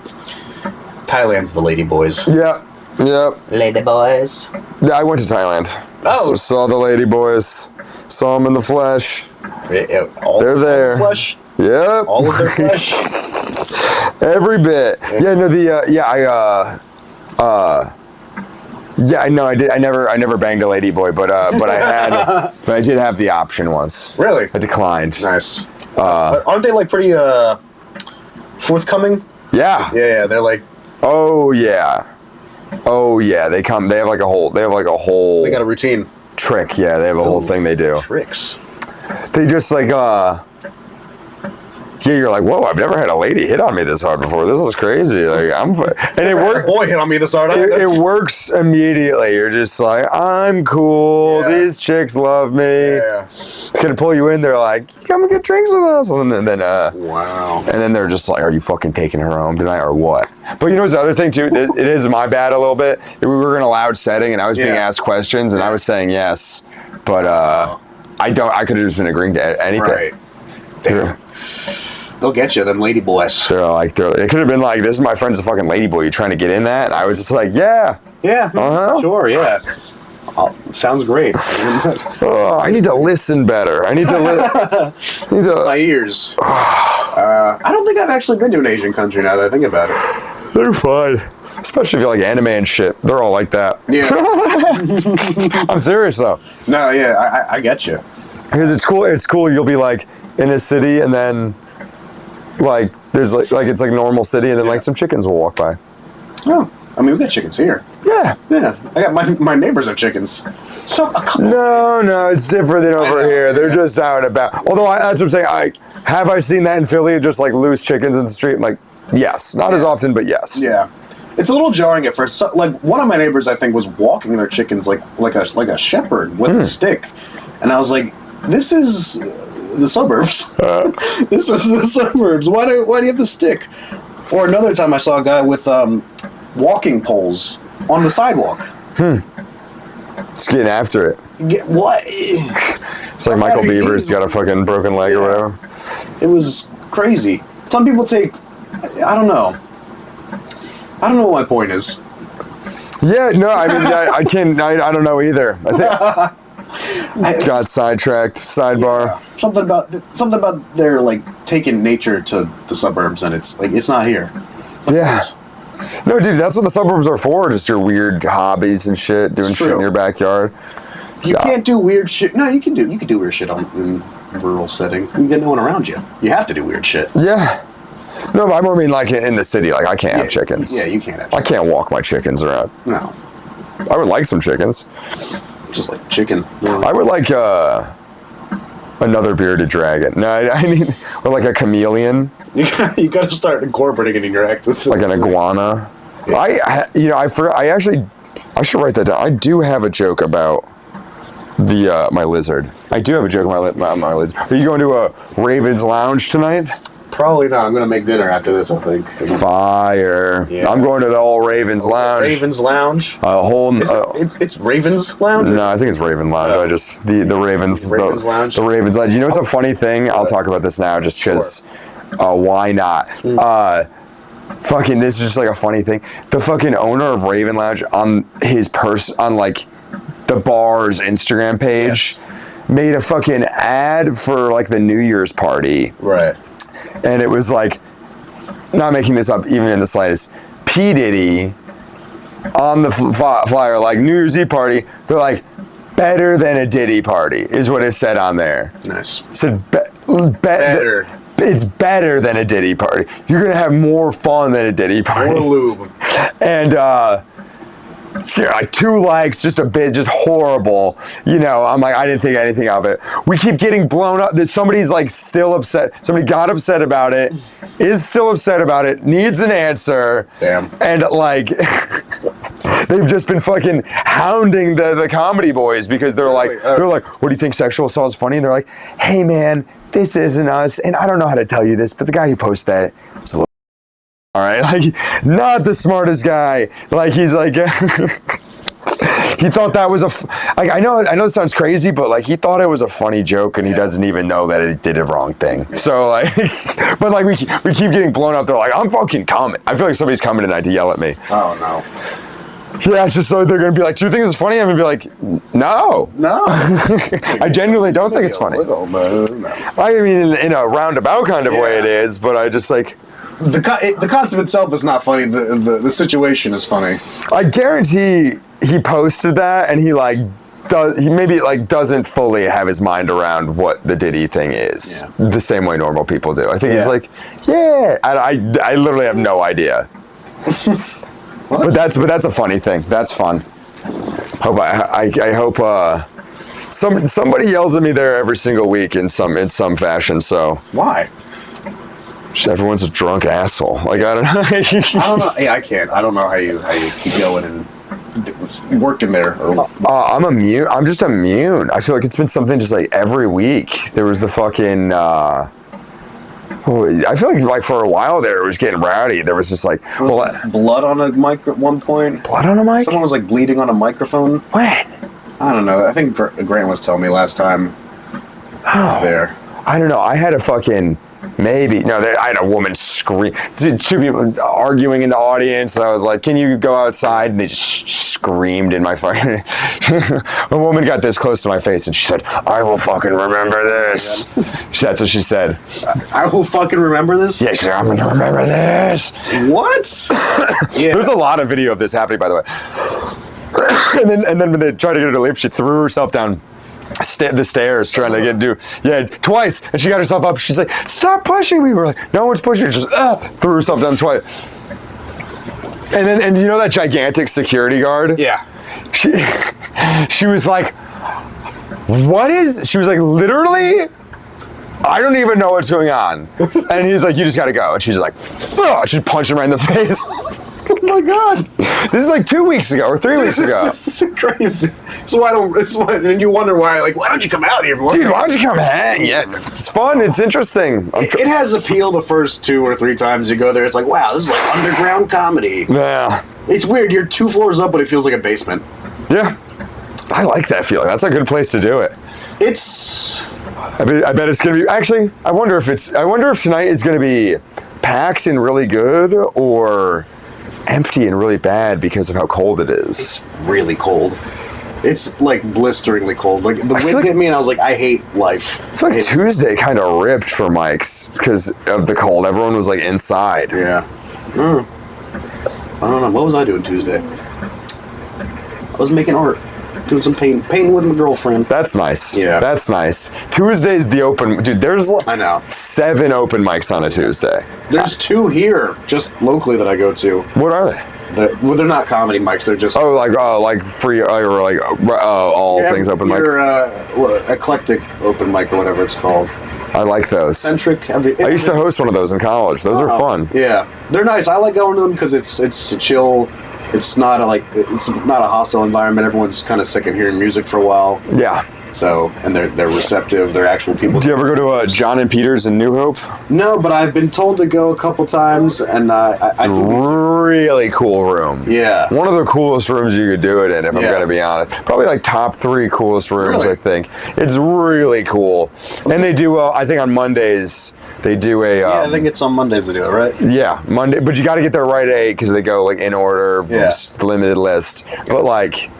[SPEAKER 1] Thailand's the lady boys.
[SPEAKER 2] Yep.
[SPEAKER 1] Lady boys.
[SPEAKER 2] Yeah, I went to Thailand.
[SPEAKER 1] Oh.
[SPEAKER 2] Saw the lady boys. Saw them in the flesh.
[SPEAKER 1] They're
[SPEAKER 2] there.
[SPEAKER 1] The flesh.
[SPEAKER 2] Yep.
[SPEAKER 1] All of their flesh.
[SPEAKER 2] Every bit. Yeah. No. I never banged a lady boy, but I did have the option once.
[SPEAKER 1] Really?
[SPEAKER 2] I declined.
[SPEAKER 1] Nice. But aren't they like pretty forthcoming?
[SPEAKER 2] Yeah.
[SPEAKER 1] Yeah. They're like.
[SPEAKER 2] Oh yeah. They have like a whole. They
[SPEAKER 1] got a routine.
[SPEAKER 2] Trick. Yeah. They have a whole thing they do.
[SPEAKER 1] Tricks.
[SPEAKER 2] They just like Yeah, you're like, whoa! I've never had a lady hit on me this hard before. This is crazy. Like and it works.
[SPEAKER 1] Boy hit on me this hard.
[SPEAKER 2] It works immediately. You're just like, I'm cool.
[SPEAKER 1] Yeah.
[SPEAKER 2] These chicks love me.
[SPEAKER 1] Yeah.
[SPEAKER 2] Gonna pull you in. They're like, come and get drinks with us. And then
[SPEAKER 1] wow.
[SPEAKER 2] And then they're just like, are you fucking taking her home tonight or what? But you know, the other thing too. It is my bad a little bit. We were in a loud setting and I was being asked questions and I was saying yes, but I could have just been agreeing to anything.
[SPEAKER 1] Right. Damn. They'll get you, them lady boys.
[SPEAKER 2] It could have been like, this is my friend's a fucking lady boy. You trying to get in that? And I was just like, yeah.
[SPEAKER 1] Yeah. Sure. Yeah. Sounds great.
[SPEAKER 2] I need to listen better. I need to.
[SPEAKER 1] My ears. I don't think I've actually been to an Asian country now that I think about it.
[SPEAKER 2] They're fun, especially if you like anime and shit. They're all like that.
[SPEAKER 1] Yeah.
[SPEAKER 2] I'm serious though.
[SPEAKER 1] No, yeah, I get you.
[SPEAKER 2] Because it's cool. It's cool. You'll be like in a city, and then like there's like it's like normal city, and then like some chickens will walk by.
[SPEAKER 1] Oh, I mean, we got chickens here.
[SPEAKER 2] Yeah.
[SPEAKER 1] Yeah. I got my neighbors have chickens. So
[SPEAKER 2] No, it's different than over here. They're just out and about. Although that's what I'm saying. Have I seen that in Philly? Just like loose chickens in the street? Like, yes, not as often, but yes.
[SPEAKER 1] Yeah. It's a little jarring at first. So, like one of my neighbors, I think, was walking their chickens like a shepherd with a stick, and I was like, "This is the suburbs. This is the suburbs. Why do you have the stick?" Or another time, I saw a guy with walking poles on the sidewalk.
[SPEAKER 2] Just getting after it.
[SPEAKER 1] What?
[SPEAKER 2] It's like Michael Beaver's got a fucking broken leg or whatever.
[SPEAKER 1] It was crazy. Some people take. I don't know. I don't know what my point is.
[SPEAKER 2] Yeah, no, I mean, I can't, I don't know either. I think got sidetracked, sidebar.
[SPEAKER 1] Yeah. Something about their, like, taking nature to the suburbs, and it's, like, it's not here.
[SPEAKER 2] Yeah. No, dude, that's what the suburbs are for, just your weird hobbies and shit, doing shit in your backyard.
[SPEAKER 1] You can't do weird shit. No, you can do weird shit in rural settings. You get no one around you. You have to do weird shit.
[SPEAKER 2] Yeah. No, but I more mean like in the city. Like I can't have chickens.
[SPEAKER 1] Yeah, you can't have
[SPEAKER 2] I
[SPEAKER 1] chickens.
[SPEAKER 2] can't walk my chickens around.
[SPEAKER 1] No.
[SPEAKER 2] I would like some chickens.
[SPEAKER 1] Just like chicken. Really.
[SPEAKER 2] I would like another bearded dragon. No, I mean, or like a chameleon.
[SPEAKER 1] You got to start incorporating it in your act.
[SPEAKER 2] Like an iguana. Yeah. I should write that down. I do have a joke about my lizard. I do have a joke about my lizard. Are you going to a Ravens Lounge tonight?
[SPEAKER 1] Probably not. I'm going to make dinner after this, I think.
[SPEAKER 2] Fire. Yeah. I'm going to the old Ravens Lounge.
[SPEAKER 1] Ravens Lounge?
[SPEAKER 2] It's
[SPEAKER 1] Ravens Lounge?
[SPEAKER 2] No, I think it's Raven Lounge. I just, the Ravens.
[SPEAKER 1] Ravens Lounge?
[SPEAKER 2] The Ravens Lounge. You know what's a funny thing? I'll talk about this now just because, why not? Fucking, this is just like a funny thing. The fucking owner of Raven Lounge on like the bar's Instagram page made a fucking ad for like the New Year's party.
[SPEAKER 1] Right.
[SPEAKER 2] And it was like, not making this up even in the slightest, P. Diddy on the flyer, like New Year's Eve party, they're like, better than a Diddy party is what it said on there.
[SPEAKER 1] Nice.
[SPEAKER 2] It said better. It's better than a Diddy party. You're going to have more fun than a Diddy party.
[SPEAKER 1] More lube.
[SPEAKER 2] And, like 2 likes, just horrible. You know, I'm like, I didn't think anything of it. We keep getting blown up. Somebody's like still upset. Somebody got upset about it, is still upset about it, needs an answer.
[SPEAKER 1] Damn.
[SPEAKER 2] And like, they've just been fucking hounding the comedy boys because they're like, what do you think sexual assault is funny? And they're like, hey man, this isn't us. And I don't know how to tell you this, but the guy who posted that is a little all right, like, not the smartest guy. Like, he's like, he thought that was like, I know it sounds crazy, but like, he thought it was a funny joke, and he doesn't even know that it did a wrong thing. So like, but like, we keep getting blown up. They're like, I'm fucking coming. I feel like somebody's coming tonight to yell at me.
[SPEAKER 1] Oh no.
[SPEAKER 2] Yeah, it's just so they're gonna be like, do you think this is funny? I'm gonna be like, no. I genuinely don't think it's funny. I mean, in a roundabout kind of way it is, but I just like.
[SPEAKER 1] The concept itself is not funny. The situation is funny.
[SPEAKER 2] I guarantee he posted that, and he maybe doesn't fully have his mind around what the Diddy thing is, the same way normal people do. I think he's like, I literally have no idea. Well, but that's a funny thing. That's fun. I hope somebody yells at me there every single week in some fashion. So
[SPEAKER 1] why?
[SPEAKER 2] Everyone's a drunk asshole. Like, I don't know.
[SPEAKER 1] I don't know. Yeah, I can't. I don't know how you keep going and working there.
[SPEAKER 2] I'm immune. I'm just immune. I feel like it's been something just like every week. There was the fucking. I feel like for a while there it was getting rowdy. There was just like
[SPEAKER 1] blood on a mic at one point.
[SPEAKER 2] Blood on a mic?
[SPEAKER 1] Someone was like bleeding on a microphone.
[SPEAKER 2] When?
[SPEAKER 1] I don't know. I think Grant was telling me last time I was there.
[SPEAKER 2] I don't know. I had a fucking. Maybe. No, I had a woman scream. 2 people arguing in the audience, and I was like, can you go outside? And they just screamed in my fucking... A woman got this close to my face, and she said, I will fucking remember this. That's what she said.
[SPEAKER 1] I will fucking remember this?
[SPEAKER 2] Yeah, she said, I'm going to remember this.
[SPEAKER 1] What? Yeah.
[SPEAKER 2] There's a lot of video of this happening, by the way. and then when they tried to get her to leave, she threw herself down the stairs trying to twice, and she got herself up. She's like, stop pushing me. We're like, no one's pushing her. Just threw herself down twice. And you know that gigantic security guard?
[SPEAKER 1] Yeah.
[SPEAKER 2] She was like, she was like, literally, I don't even know what's going on. And he's like, you just gotta go. And she's like, she punched him right in the face.
[SPEAKER 1] Oh my god!
[SPEAKER 2] This is like 2 weeks ago or 3 weeks ago.
[SPEAKER 1] This is crazy. And you wonder why? Like, why don't you come out here?
[SPEAKER 2] Dude, why don't you come hang? Yeah, it's fun. It's interesting.
[SPEAKER 1] It has appeal the first 2 or 3 times you go there. It's like, wow, this is like underground comedy.
[SPEAKER 2] Yeah.
[SPEAKER 1] It's weird. You're 2 floors up, but it feels like a basement.
[SPEAKER 2] Yeah. I like that feeling. That's a good place to do it. I bet it's gonna be. Actually, I wonder if tonight is gonna be packed and really good, or empty and really bad because of how cold it is.
[SPEAKER 1] It's really cold. It's like blisteringly cold. Like the wind hit me, and I was like, I hate life.
[SPEAKER 2] I feel like Tuesday kind of ripped for Mike's because of the cold. Everyone was like inside.
[SPEAKER 1] Yeah. I don't know. What was I doing Tuesday? I was making art. Doing some painting with my girlfriend.
[SPEAKER 2] That's nice.
[SPEAKER 1] Yeah.
[SPEAKER 2] That's nice. Tuesday's the open... Dude, there's
[SPEAKER 1] I know.
[SPEAKER 2] 7 open mics on a Tuesday.
[SPEAKER 1] There's 2 here, just locally, that I go to.
[SPEAKER 2] What are they?
[SPEAKER 1] They're not comedy mics. They're just...
[SPEAKER 2] like free, or like all things open mic?
[SPEAKER 1] Eclectic open mic or whatever it's called.
[SPEAKER 2] I like those.
[SPEAKER 1] Eccentric.
[SPEAKER 2] I used to host one of those in college. Those are fun.
[SPEAKER 1] Yeah. They're nice. I like going to them because it's a chill... It's not a hostile environment. Everyone's kind of sick of hearing music for a while.
[SPEAKER 2] Yeah.
[SPEAKER 1] So, and they're receptive. They're actual people.
[SPEAKER 2] Do you ever go to John and Peter's in New Hope?
[SPEAKER 1] No, but I've been told to go a couple times, and I
[SPEAKER 2] really cool room.
[SPEAKER 1] Yeah.
[SPEAKER 2] One of the coolest rooms you could do it in, if I'm going to be honest. Probably like top 3 coolest rooms,
[SPEAKER 1] Really?
[SPEAKER 2] I think. It's really cool. And they do, I think on Mondays, they do a...
[SPEAKER 1] I think it's on Mondays they do it, right?
[SPEAKER 2] Yeah, Monday. But you got to get there right at 8 because they go like in order, limited list. But like,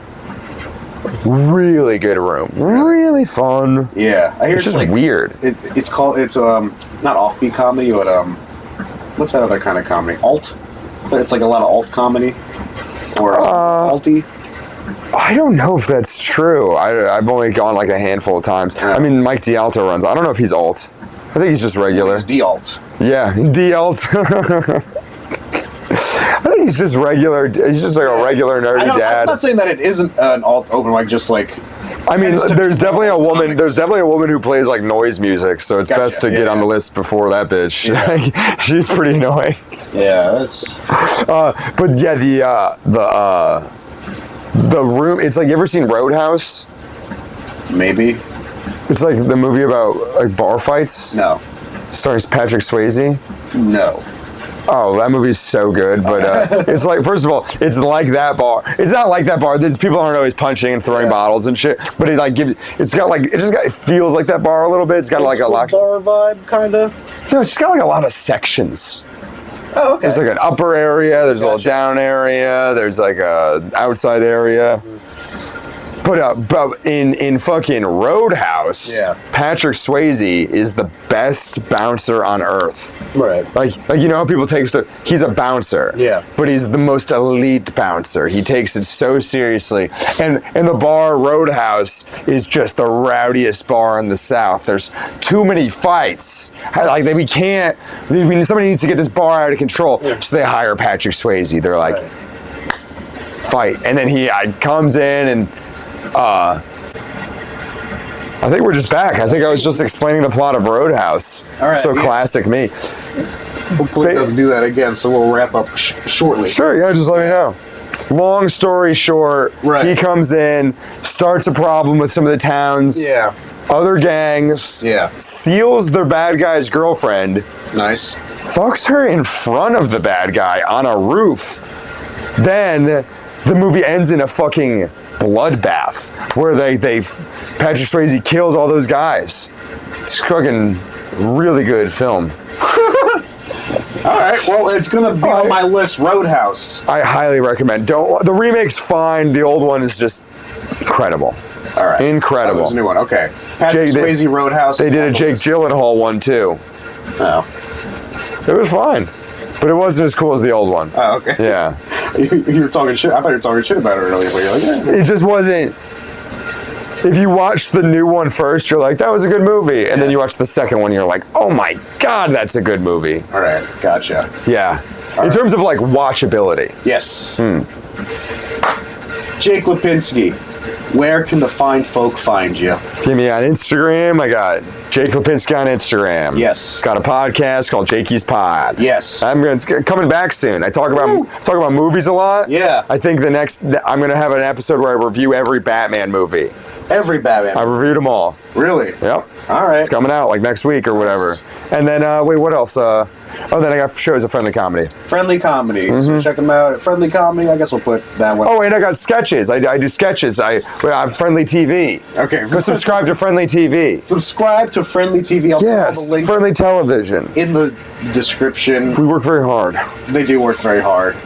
[SPEAKER 2] really good room, really fun.
[SPEAKER 1] Yeah, I hear
[SPEAKER 2] it's just
[SPEAKER 1] like,
[SPEAKER 2] weird.
[SPEAKER 1] It's called not offbeat comedy, but what's that other kind of comedy? Alt. It's like a lot of alt comedy or alty.
[SPEAKER 2] I don't know if that's true. I've only gone like a handful of times.
[SPEAKER 1] Yeah.
[SPEAKER 2] I mean, Mike D'Alto runs. I don't know if he's alt. I think he's just regular.
[SPEAKER 1] It's D-alt.
[SPEAKER 2] Yeah, D-alt. I think he's just regular. He's just like a regular nerdy dad.
[SPEAKER 1] I'm not saying that it isn't an alt open mic, just like...
[SPEAKER 2] I mean, there's definitely a woman. There's definitely a woman who plays like noise music, so it's best to get on the list before that bitch. Yeah. She's pretty annoying.
[SPEAKER 1] Yeah, that's...
[SPEAKER 2] But yeah, the room. It's like, you ever seen Roadhouse?
[SPEAKER 1] Maybe.
[SPEAKER 2] It's like the movie about like bar fights.
[SPEAKER 1] No.
[SPEAKER 2] Starring Patrick Swayze.
[SPEAKER 1] No.
[SPEAKER 2] Oh, that movie's so good, but it's like, first of all, it's like that bar. It's not like that bar. There's people aren't always punching and throwing bottles and shit, but it like it feels like that bar a little bit. It's got like a lot
[SPEAKER 1] bar vibe, kind of.
[SPEAKER 2] No, it's just got like a lot of sections.
[SPEAKER 1] Oh, okay.
[SPEAKER 2] There's like an upper area. There's a little down area. There's like a outside area. But in fucking Roadhouse, Patrick Swayze is the best bouncer on earth.
[SPEAKER 1] Right.
[SPEAKER 2] Like you know how people take stuff. He's a bouncer.
[SPEAKER 1] Yeah.
[SPEAKER 2] But he's the most elite bouncer. He takes it so seriously. And the bar Roadhouse is just the rowdiest bar in the South. There's too many fights. Like somebody needs to get this bar out of control. Yeah. So they hire Patrick Swayze. They're like, fight, and then he comes in and. I think we're just back. I think I was just explaining the plot of Roadhouse.
[SPEAKER 1] All right,
[SPEAKER 2] Classic me.
[SPEAKER 1] Hopefully it doesn't do that again, so we'll wrap up shortly.
[SPEAKER 2] Sure, yeah, just let me know. Long story short, he comes in, starts a problem with some of the town's other gangs, steals the bad guy's girlfriend. Nice. Fucks her in front of the bad guy on a roof. Then the movie ends in a fucking bloodbath where Patrick Swayze kills all those guys. It's fucking really good film.
[SPEAKER 1] All right, well, it's gonna be on my list. Roadhouse.
[SPEAKER 2] I highly recommend. The remake's fine. The old one is just incredible.
[SPEAKER 1] All right,
[SPEAKER 2] incredible.
[SPEAKER 1] There's a new one. Okay, Patrick Swayze Roadhouse.
[SPEAKER 2] They did a Jake Gyllenhaal one too.
[SPEAKER 1] Oh,
[SPEAKER 2] it was fine. But it wasn't as cool as the old one.
[SPEAKER 1] Oh, okay.
[SPEAKER 2] Yeah.
[SPEAKER 1] You were talking shit. I thought you were talking shit about it earlier. But you're like,
[SPEAKER 2] It just wasn't. If you watch the new one first, you're like, that was a good movie. And then you watch the second one, you're like, oh my God, that's a good movie.
[SPEAKER 1] All right. Gotcha.
[SPEAKER 2] Yeah. In terms of like watchability.
[SPEAKER 1] Yes. Jake Lipinsky. Where can the fine folk find you?
[SPEAKER 2] Give me on Instagram. I got Jake Lipinsky on Instagram.
[SPEAKER 1] Yes.
[SPEAKER 2] Got a podcast called Jakey's Pod.
[SPEAKER 1] Yes.
[SPEAKER 2] It's coming back soon. I talk about movies a lot.
[SPEAKER 1] Yeah.
[SPEAKER 2] I think I'm going to have an episode where I review every Batman movie.
[SPEAKER 1] Every Batman.
[SPEAKER 2] I reviewed them all.
[SPEAKER 1] Really?
[SPEAKER 2] Yep.
[SPEAKER 1] All right.
[SPEAKER 2] It's coming out like next week or whatever. And then, wait, what else? Then I got shows of Friendly Comedy.
[SPEAKER 1] Friendly Comedy. So check them out at Friendly Comedy. I guess we'll put that one.
[SPEAKER 2] Oh, and I got sketches. I do sketches. I have Friendly TV.
[SPEAKER 1] Okay.
[SPEAKER 2] Go subscribe to Friendly TV.
[SPEAKER 1] Subscribe to Friendly TV. I'll put all the links
[SPEAKER 2] Friendly Television.
[SPEAKER 1] in the description.
[SPEAKER 2] We work very hard.
[SPEAKER 1] They do work very hard.